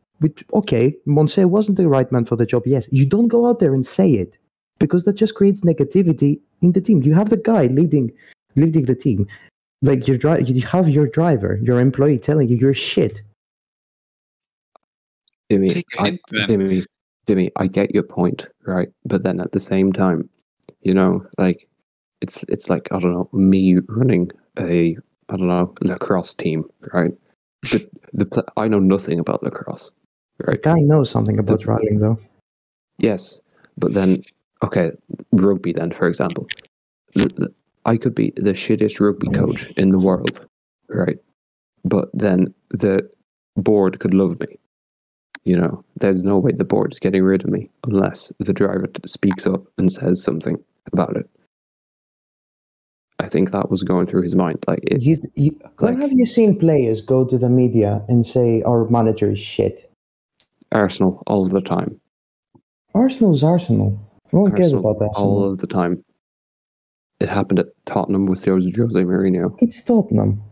S1: Munster wasn't the right man for the job, yes, you don't go out there and say it, because that just creates negativity in the team. You have the guy leading the team, like you have your driver, your employee telling you you're shit.
S4: Dimi, I get your point, right? But then at the same time, like it's like, I don't know, me running a lacrosse team, right? But I know nothing about lacrosse, right?
S1: The guy knows something about rallying, though.
S4: Yes, but then rugby. Then, for example, I could be the shittiest rugby coach in the world, right? But then the board could love me. There's no way the board is getting rid of me unless the driver speaks up and says something about it. I think that was going through his mind. Like,
S1: where have you seen players go to the media and say our manager is shit?
S4: Arsenal all the time.
S1: Arsenal's Arsenal. No one cares about that.
S4: All of the time. It happened at Tottenham with Jose Mourinho.
S1: It's Tottenham.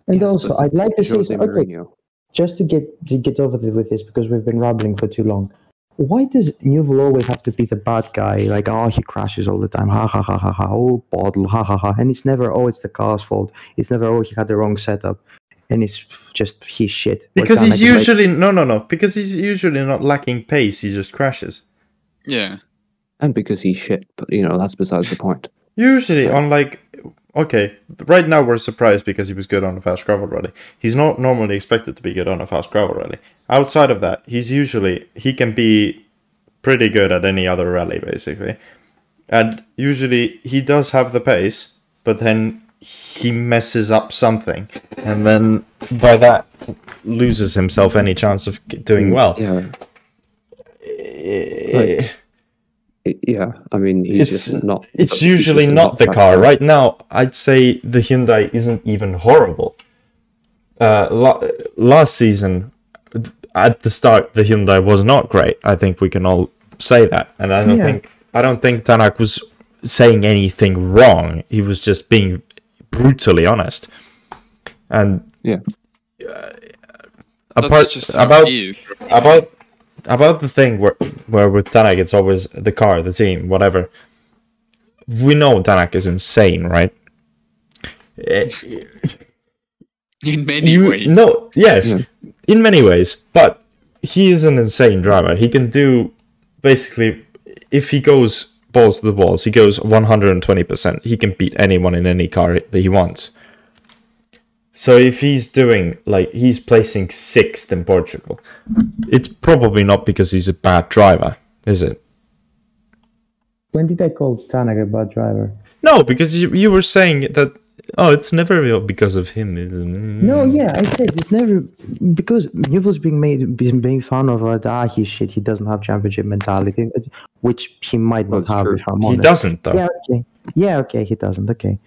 S1: And
S4: Yes,
S1: also, I'd like to say
S4: Jose Mourinho.
S1: Just to get over with this, because we've been rambling for too long. Why does Neuville always have to be the bad guy? Like, he crashes all the time. Ha ha ha ha ha. Oh, bottle. Ha ha ha. And it's never, it's the car's fault. It's never, he had the wrong setup. And it's just, he's shit.
S2: Because he's usually, because he's usually not lacking pace. He just crashes.
S3: Yeah.
S4: And because he's shit. But, that's besides the point.
S2: Usually on right now we're surprised because he was good on a fast gravel rally. He's not normally expected to be good on a fast gravel rally. Outside of that, he can be pretty good at any other rally, basically. And usually he does have the pace, but then he messes up something. And then by that, loses himself any chance of doing well.
S4: Yeah. Yeah, I mean, he's just not.
S2: It's usually not the car. Right now, I'd say the Hyundai isn't even horrible. Last season, at the start, the Hyundai was not great. I think we can all say that, and I don't think Tanak was saying anything wrong. He was just being brutally honest. And about the thing where with Tanak it's always the car, the team, whatever. We know Tanak is insane, right?
S3: In many ways.
S2: No, yes, in many ways. But he is an insane driver. He can do, basically, if he goes balls to the walls, he goes 120%. He can beat anyone in any car that he wants. So if he's doing, like, he's placing 6th in Portugal, it's probably not because he's a bad driver, is it?
S1: When did I call Tanak a bad driver?
S2: No, because you were saying that, oh, it's never because of him.
S1: No, yeah, I said it's never because Neuville's being made fun of. Like, he's shit. He doesn't have championship mentality, which he might not have.
S4: true.
S1: If I'm
S2: He
S1: honest.
S2: doesn't, though.
S1: Yeah, okay. Yeah, okay, he doesn't. Okay,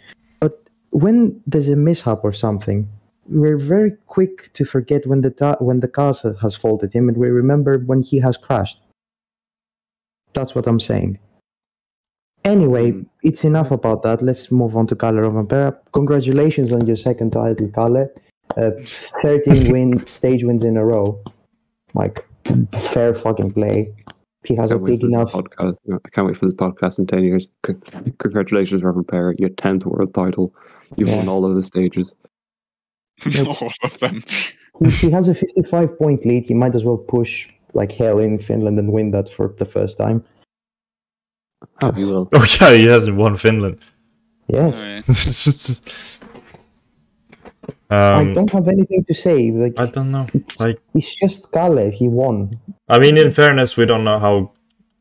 S1: but when there's a mishap or something, we're very quick to forget when the car has faulted him, and we remember when he has crashed. That's what I'm saying. Anyway, it's enough about that. Let's move on to Kalle Rovanpera. Congratulations on your second title, Kalle. 13 stage wins in a row. Like, fair fucking play. He has a big enough...
S4: I can't wait for this podcast in 10 years. Congratulations, Rovanpera. Your 10th world title. You've won all of the stages.
S3: All of them.
S1: He has a 55-point lead. He might as well push like hell in Finland and win that for the first time.
S4: Oh, you will.
S2: Oh, yeah, he hasn't won Finland.
S1: Yes.
S3: Oh, yeah.
S1: I don't have anything to say. Like,
S2: I don't know. Like,
S1: it's just Kalle. He won.
S2: I mean, in fairness, we don't know how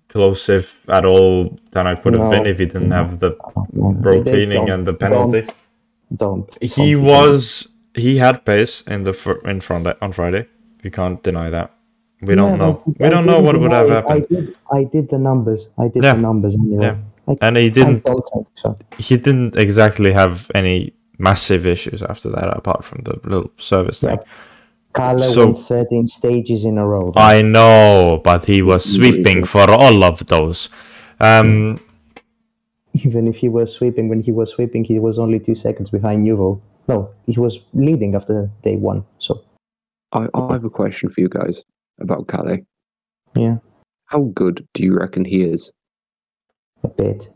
S2: close, if at all, Tänak would have been if he didn't have the road cleaning and the penalty.
S1: Don't.
S2: He had pace in front on Friday. We can't deny that. We don't know. We don't know what would have happened.
S1: I did the numbers. The numbers anyway.
S2: Yeah. And he didn't exactly have any massive issues after that, apart from the little service thing.
S1: Kalle won 13 stages in a row.
S2: I know, but he was sweeping for all of those.
S1: Even if he was sweeping, when he was sweeping, he was only 2 seconds behind Neuville. No, he was leading after day 1. So
S4: I have a question for you guys about Kalle.
S1: Yeah.
S4: How good do you reckon he is?
S1: A bit.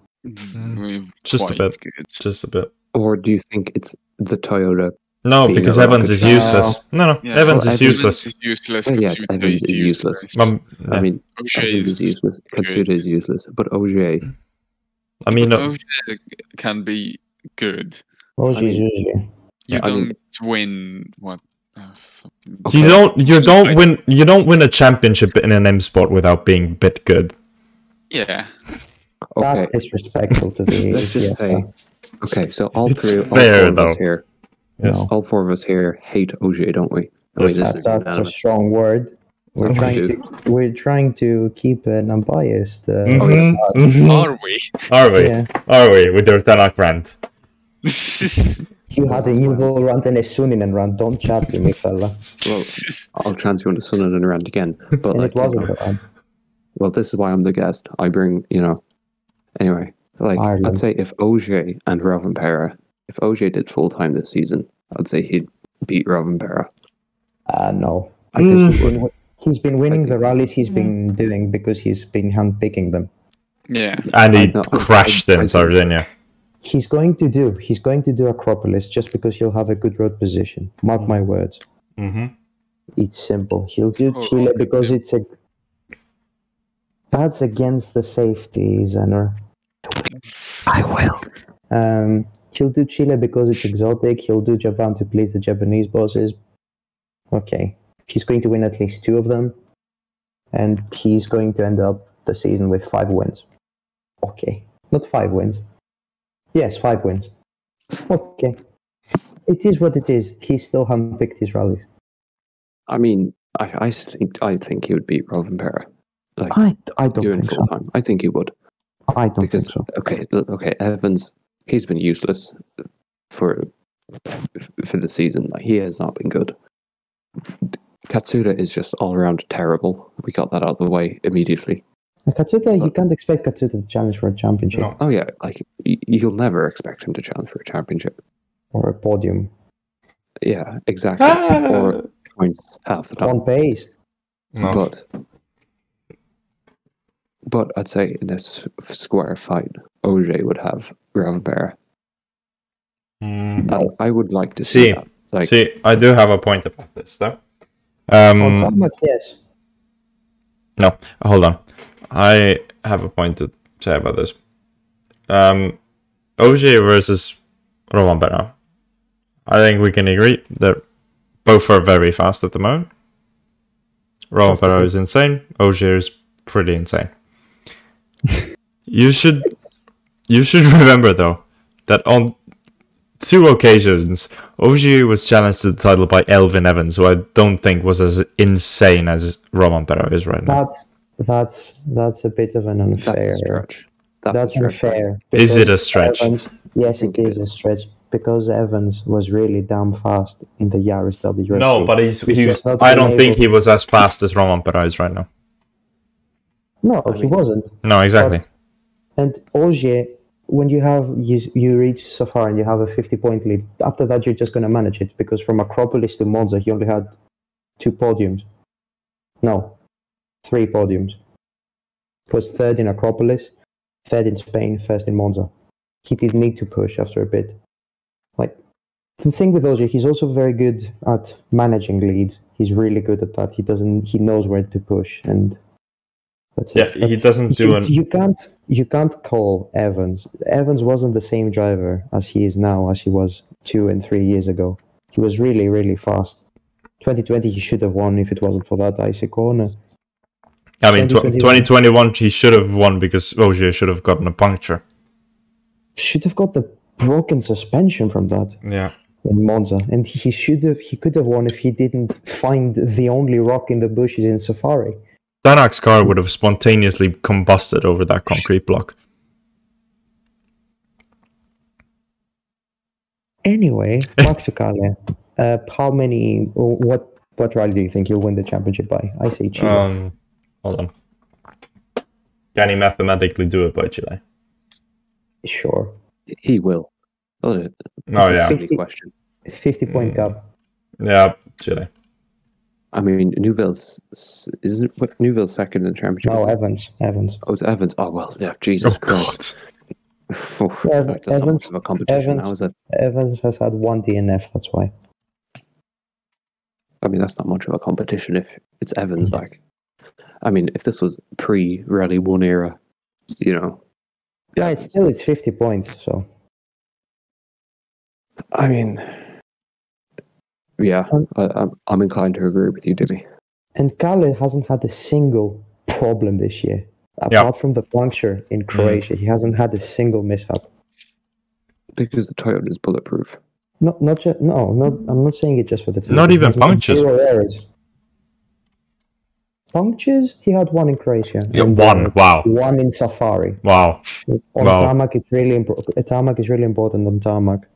S2: Just a bit.
S3: Good.
S2: Just a bit.
S4: Or do you think it's the Toyota?
S2: No, because Evans is useless. No,
S3: Yeah,
S2: Evans is useless.
S3: Evans is useless.
S4: Well, yes,
S3: Katsuta
S4: Evans is useless. I mean,
S3: Ogier
S4: Evans is useless. Katsuta is useless. But Ogier,
S2: I mean,
S3: Ogier can be good.
S1: Usually.
S3: You don't win what?
S4: Okay.
S2: you don't win a championship in an M sport without being a bit good.
S3: Yeah.
S4: okay.
S1: That's disrespectful to the
S4: Let's just say, okay, so all
S2: It's
S4: four
S2: fair,
S4: of us here,
S2: Yes.
S1: No.
S4: all 4 of us here hate Ogier, don't we? I mean, this is
S1: That's a
S4: unanimous.
S1: strong word.
S4: Okay.
S1: We're trying to keep an unbiased.
S2: Mhm, mhm.
S3: Are we?
S2: Are we?
S1: Yeah.
S2: Are we with your Tänak rant?
S1: You had a Neuville rant and a Suninen rant. Don't chat to me, fella.
S4: Well, I'll chance you on the Suninen rant again. But
S1: And
S4: like,
S1: it wasn't the rant.
S4: well, this is why I'm the guest. I bring, anyway, like,
S1: Ireland.
S4: I'd say if Ogier and Rovanpera, if Ogier did full time this season, I'd say he'd beat Rovanpera.
S1: No.
S4: I think he would.
S1: He's been winning the
S4: think-
S1: rallies he's been doing because he's been handpicking them.
S3: Yeah.
S2: And he
S4: I know,
S2: crashed
S4: I
S2: in
S4: think-
S2: Sardegna.
S1: He's going to do Acropolis just because he'll have a good road position. Mark my words.
S2: Mm-hmm.
S1: It's simple. He'll do
S3: Oh,
S1: Chile
S3: okay.
S1: because that's against the safety, Zenor. I will. He'll do Chile because it's exotic. He'll do Japan to please the Japanese bosses. Okay. He's going to win at least 2 of them. And he's going to end up the season with 5 wins. Okay. Not 5 wins. Yes, 5 wins. Okay. It is what it is. He still handpicked his rallies.
S4: I mean, I think he would beat Rovanpera. Like,
S1: I don't
S4: doing
S1: think
S4: full
S1: so.
S4: time. I think he would.
S1: I don't
S4: Because,
S1: think so.
S4: okay, Evans, he's been useless for the season. Like, he has not been good. Katsuta is just all around terrible. We got that out of the way immediately.
S1: Katsuta, you can't expect Katsuta to challenge for a championship
S2: No.
S4: Oh yeah, like you'll never expect him to challenge for a championship.
S1: or a podium
S4: Yeah, exactly. Or points half the time.
S1: on pace.
S2: No.
S4: But I'd say in a square fight, Ogier would have Rovanpera.
S2: Mm.
S4: And I would like to see
S2: See,
S4: that. Like,
S2: See, I do have a point about this, though.
S1: On Tanak, yes.
S2: No, hold on. I have a point to say about this. Ogier versus Rovanpera. I think we can agree that both are very fast at the moment. Rovanpera is insane. Ogier is pretty insane. You should remember though that on 2 occasions Ogier was challenged to the title by Elvin Evans, who I don't think was as insane as Rovanpera is right now.
S1: That's a bit of an unfair.
S4: That's a stretch.
S1: That's unfair.
S2: Is it a stretch?
S1: Yes, it is a stretch because Evans was really damn fast in the Yaris WRC.
S2: No, but he was.
S1: not
S2: I don't
S1: been
S2: think
S1: able-
S2: he was as fast as Rovanpera is right now.
S1: No, he wasn't.
S2: No, exactly.
S1: And Ogier, when you reach Safari and you have a 50-point lead, after that you're just going to manage it because from Acropolis to Monza he only had 2 podiums. No, 3 podiums. He was 3rd in Acropolis, 3rd in Spain, 1st in Monza. He did need to push after a bit. Like, the thing with Ogier, he's also very good at managing leads. He's really good at that. He knows where to push, and that's it.
S2: Yeah, he doesn't do an.
S1: You can't call Evans. Evans wasn't the same driver as he is now, as he was 2 and 3 years ago. He was really, really fast. 2020, he should have won if it wasn't for that icy corner.
S2: I mean, 2021 he should have won because Ogier should have gotten a puncture.
S1: Should have got the broken suspension from that.
S2: Yeah.
S1: In Monza, and he could have won if he didn't find the only rock in the bushes in Safari.
S2: Tanak's car would have spontaneously combusted over that concrete block.
S1: Anyway, back to Kalle. What rally do you think you'll win the championship by? I say Chile.
S2: Hold on. Can he mathematically do it by Chile?
S1: Sure.
S4: He will. That's
S2: yeah.
S4: a silly question.
S1: 50-point gap.
S2: Yeah, Chile.
S4: I mean, Neuville's second in the championship.
S1: No, Evans.
S4: Oh, it's Evans. Oh well, yeah. Jesus Christ. Oof,
S1: Yeah,
S4: that's not much of a competition now, is it?
S1: Evans has had 1 DNF. That's why.
S4: I mean, that's not much of a competition if it's Evans. Like, I mean, if this was pre-Rally 1 era, you know.
S1: Yeah, it's 50 points. So.
S4: I mean, yeah, I'm inclined to agree with you, Dimi.
S1: And Kalle hasn't had a single problem this year. Apart from the puncture in Croatia, he hasn't had a single mishap.
S4: Because the Toyota is bulletproof.
S1: I'm not saying it just for the Toyota.
S2: Not even
S1: He's made
S2: punctures.
S1: 0 errors. Punctures? He had 1 in Croatia.
S2: Yeah,
S1: and,
S2: 1. Wow.
S1: 1 in Safari.
S2: Wow.
S1: On tarmac, it's really important. Tarmac is really important on tarmac.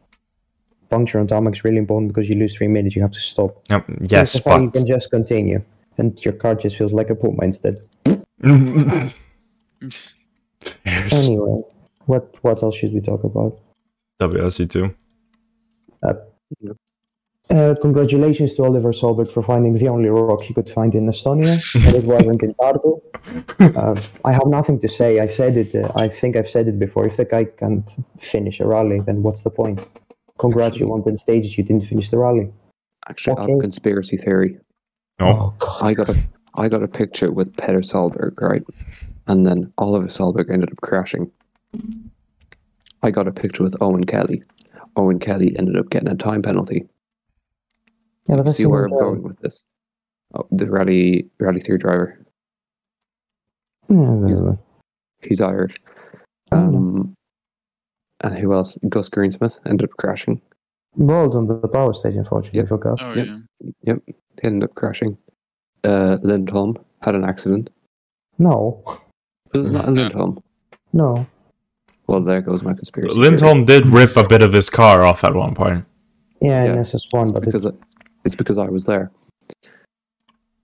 S1: Puncture on tarmac is really important because you lose 3 minutes. You have to stop.
S2: Yes,
S1: but you
S2: but
S1: can just continue, and your car just feels like a Puma instead.
S2: Yes.
S1: Anyway, what else should we talk about?
S2: WRC 2.
S1: Congratulations to Oliver Solberg for finding the only rock he could find in Estonia, and it wasn't in Tartu. I have nothing to say. I said it. I think I've said it before. If the guy can't finish a rally, then what's the point? Congrats, you won 10 stages. You didn't finish the rally.
S4: Actually, I have a conspiracy theory.
S2: Oh
S1: God!
S4: I got a picture with Peter Solberg, right? And then Oliver Solberg ended up crashing. I got a picture with Owen Kelly. Owen Kelly ended up getting a time penalty.
S1: Yeah, but that's
S4: See where I'm going with this? Oh, the Rally 3 driver. He's Irish. And who else? Gus Greensmith ended up crashing.
S1: Rolled on the power stage, unfortunately.
S4: Yep.
S1: Forgot.
S3: Oh,
S4: Yep.
S3: yeah.
S4: Yep, they ended up crashing. Lindholm had an accident.
S1: No.
S4: Was it not Lindholm?
S1: No.
S4: Well, there goes my conspiracy.
S2: Lindholm did rip a bit of his car off at one point.
S1: Yeah, in
S4: Yeah.
S1: SS1, but
S4: It's because I was there.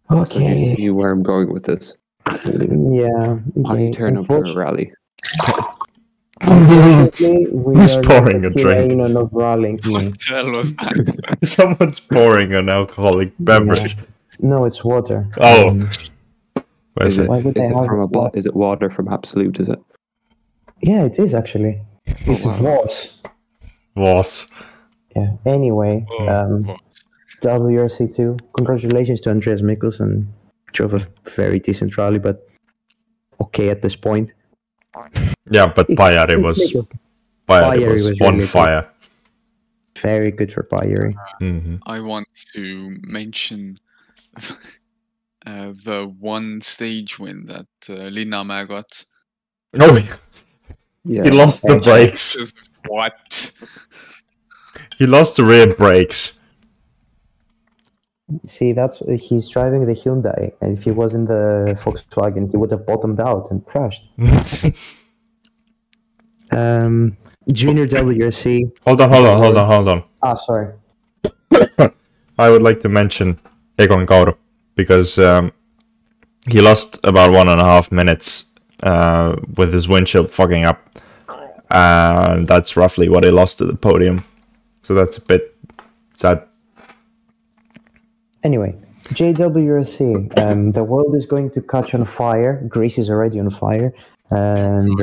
S1: okay.
S4: So you see where I'm going with this.
S1: Yeah.
S4: I turn up for a rally.
S1: Unfortunately, we
S2: Who's
S1: are
S2: pouring
S1: not
S2: a drink?
S1: Of rallying.
S3: What the hell was that?
S2: Someone's pouring an alcoholic beverage.
S1: No, it's water.
S2: Oh.
S4: Is it,
S1: Why would
S4: is
S1: they
S4: it
S1: have
S4: from a
S1: water?
S4: is it water from Absolute? Is it?
S1: Yeah, it is actually. It's Voss.
S2: Was.
S1: Yeah. Anyway,
S3: What?
S1: WRC 2. Congratulations to Andreas Mikkelsen. Drove a very decent rally, but okay at this point.
S2: Yeah, but Bayari
S1: It's
S2: was
S1: Mikkelsen.
S2: Bayari
S1: Bayari
S2: was
S1: was
S2: on
S1: really
S2: fire.
S1: very good for Bayeri.
S3: I want to mention the one stage win that Linnamäe got.
S2: Oh,
S4: Yeah.
S2: he lost the brakes.
S3: Just what?
S2: He lost the rear brakes.
S1: See, he's driving the Hyundai, and if he was in the Volkswagen, he would have bottomed out and crashed. Junior WRC.
S2: Hold on.
S1: Ah, sorry.
S2: I would like to mention Egon Kaur because he lost about 1.5 minutes with his windshield fucking up. That's roughly what he lost to the podium. So that's a bit sad.
S1: Anyway, JWRC. The world is going to catch on fire. Greece is already on fire. And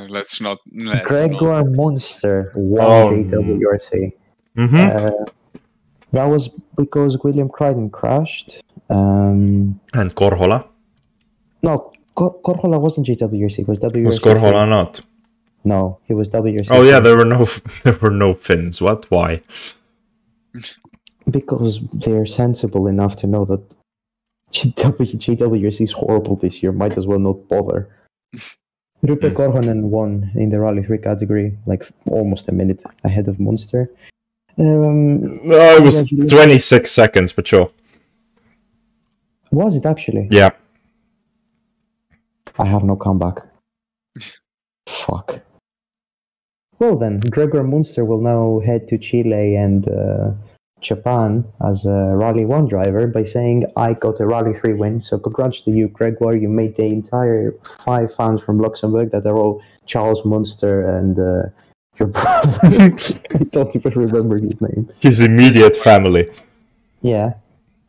S3: let's not.
S1: Gregoire Munster won JWRC. That was because William Crichton crashed.
S2: And Korhola?
S1: No, Korhola wasn't JWRC. It was WRC.
S2: Was Korhola not?
S1: No, he was WRC.
S2: Oh yeah, there were no Finns. What? Why?
S1: Because they're sensible enough to know that JWRC is horrible this year. Might as well not bother. Rupert Korhonen won in the Rally 3 category, like almost a minute ahead of Munster.
S2: No, it was 26 seconds, but sure.
S1: Was it actually?
S2: Yeah.
S1: I have no comeback. Fuck. Well then, Gregoire Munster will now head to Chile and Japan as a Rally 1 driver by saying, I got a Rally 3 win, so congrats to you, Gregoire. You made the entire 5 fans from Luxembourg that are all Charles Munster and your brother. I don't even remember his name.
S2: His immediate family.
S1: Yeah.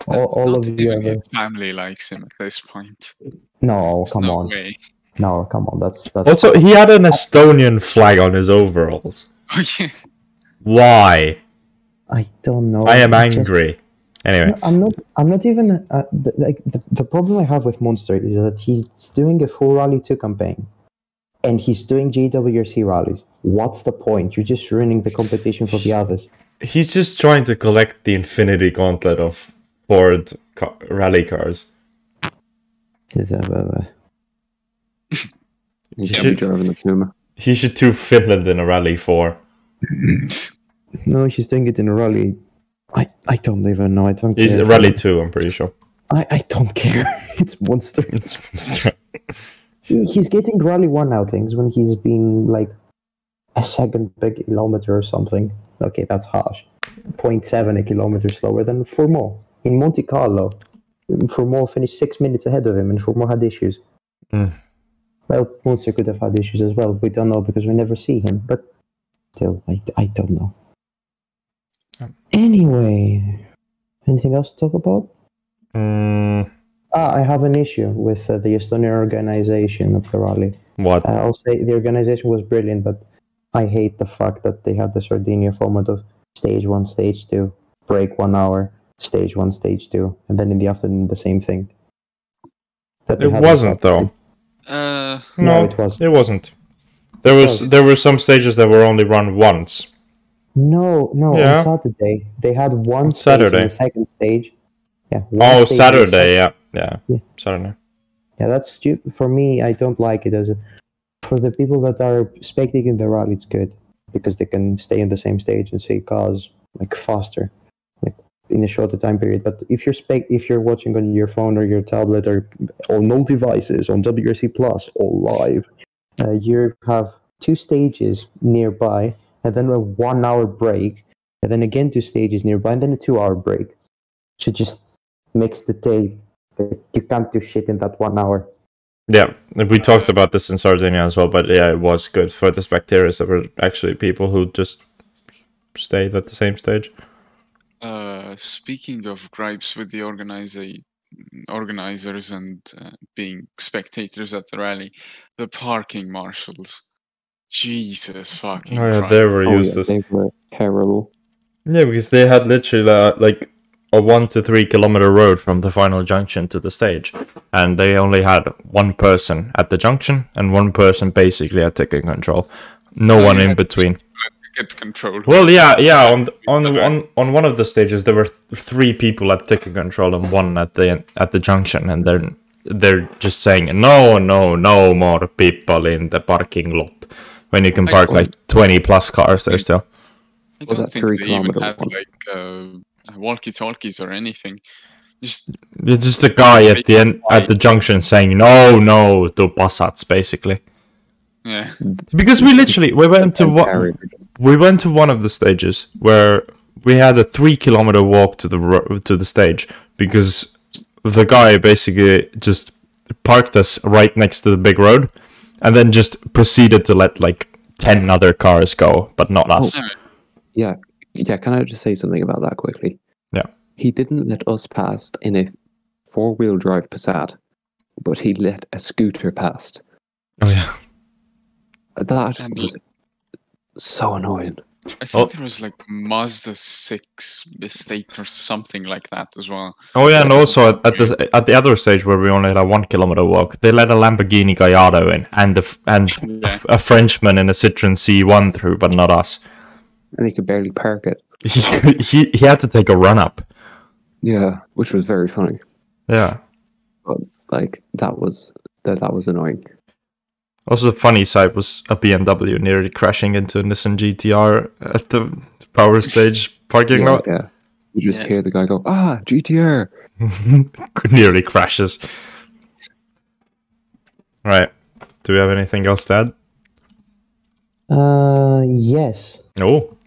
S1: All of you.
S3: His family likes him at this point.
S1: No,
S3: There's
S1: come
S3: no
S1: on.
S3: way.
S1: No, come on. That's
S2: Also, he had an Estonian flag on his overalls.
S3: Oh, yeah.
S2: Why?
S1: I don't know.
S2: I am angry. Anyway.
S1: No, I'm not even the problem I have with Munster is that he's doing a full Rally 2 campaign and he's doing JWRC rallies. What's the point? You're just ruining the competition for the others.
S2: He's just trying to collect the infinity gauntlet of Ford rally cars.
S4: He should be driving the Puma.
S2: He should do Finland in a Rally 4.
S1: No, he's doing it in a rally. I don't even know. I don't
S2: He's
S1: care.
S2: Rally 2, I'm pretty sure.
S1: I don't care. It's Munster.
S2: It's Munster.
S1: He's getting Rally 1 outings when he's been like a second per kilometer or something. Okay, that's harsh. 0.7 a kilometer slower than Formol. In Monte Carlo, Formol finished 6 minutes ahead of him and Formol had issues. Well, Munster could have had issues as well. We don't know because we never see him. But still, I don't know. Anyway, anything else to talk about? I have an issue with the Estonian organization of the rally.
S2: What?
S1: I'll say the organization was brilliant, but I hate the fact that they had the Sardegna format of stage 1, stage 2, break 1 hour, stage 1, stage 2, and then in the afternoon the same thing.
S2: It wasn't though.
S1: No, it wasn't.
S2: It wasn't. There were some stages that were only run once.
S1: No,
S2: Yeah.
S1: on Saturday they had one stage
S2: Saturday.
S1: in the second stage. Yeah.
S2: Oh,
S1: stage in the
S2: Saturday,
S1: second-
S2: yeah. Saturday.
S1: Yeah, that's stupid. For me, I don't like it. For the people that are spectating the rally, it's good because they can stay in the same stage and see cars like faster, like in a shorter time period. But if you're watching on your phone or your tablet or on all devices on WRC Plus or live, you have 2 stages nearby and then a 1 hour break, and then again 2 stages nearby and then a 2 hour break. So just makes the day. You can't do shit in that 1 hour.
S2: Yeah, we talked about this in Sardinia as well, but yeah, it was good for the spectators. There were actually people who just stayed at the same stage.
S3: Speaking of gripes with the organizers and being spectators at the rally, the parking marshals. Jesus fucking
S2: Oh yeah,
S3: Christ.
S2: they were useless.
S4: They were terrible.
S2: Yeah, because they had literally like a 1 to 3 kilometer road from the final junction to the stage, and they only had one person at the junction and one person basically at ticket control. No one in between.
S3: ticket control.
S2: Well, yeah. On one of the stages, there were 3 people at ticket control and 1 at the junction, and they're just saying no more people in the parking lot when you can park like 20 plus cars there still.
S3: I don't think they even have like walkie-talkies or anything.
S2: It's just a guy at the end at the junction saying no to Passats basically.
S3: Yeah.
S2: Because we went to one of the stages where we had a 3-kilometer walk to the stage because the guy basically just parked us right next to the big road and then just proceeded to let like 10 other cars go, but not us.
S4: Yeah. Can I just say something about that quickly?
S2: Yeah.
S4: He didn't let us pass in a 4-wheel drive Passat, but he let a scooter past.
S2: Oh yeah.
S4: That was so annoying.
S3: I think there was like Mazda 6 estate or something like that as well.
S2: Oh yeah, and also at the other stage where we only had a 1-kilometer walk, they let a Lamborghini Gallardo in and a Frenchman in a Citroen C1 through, but not us.
S4: And he could barely park it.
S2: he had to take a run up.
S4: Yeah, which was very funny.
S2: Yeah.
S4: But like that was annoying.
S2: Also, the funny side was a BMW nearly crashing into a Nissan GTR at the power stage parking lot.
S4: Yeah, you just hear the guy go, GTR!
S2: Nearly crashes. Right. Do we have anything else to add?
S1: Yes.
S2: Oh.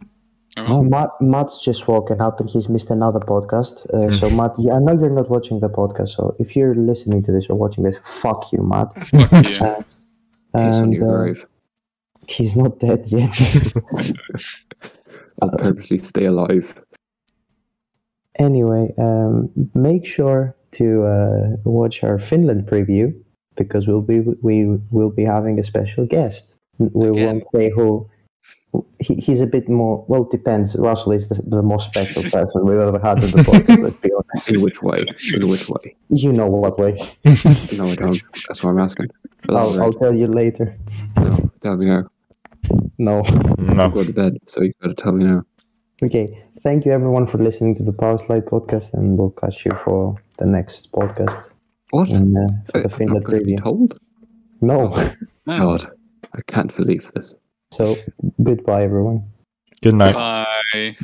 S1: Matt's just woken up and he's missed another podcast. So Matt, I know you're not watching the podcast, so if you're listening to this or watching this, fuck you, Matt.
S4: He's on your grave.
S1: He's not dead yet.
S4: I'll purposely stay alive.
S1: Anyway, make sure to watch our Finland preview because we will be having a special guest. We won't say who. He's a bit more. Well, depends. Russell is the most special person we've ever had in the podcast. Let's be honest.
S4: In which way? In which way?
S1: You know what way?
S4: No, I don't. That's what I'm asking.
S1: I'll tell you later.
S4: No, tell me now.
S1: No.
S2: No.
S4: Go to bed, so you gotta tell me now.
S1: Okay. Thank you everyone for listening to the Power Slide podcast, and we'll catch you for the next podcast.
S4: What?
S1: And, for the
S4: I'm
S1: Finland
S4: not gonna be
S1: preview.
S4: told?
S1: No.
S4: God, I can't believe this.
S1: So goodbye, everyone.
S2: Good night.
S3: Bye.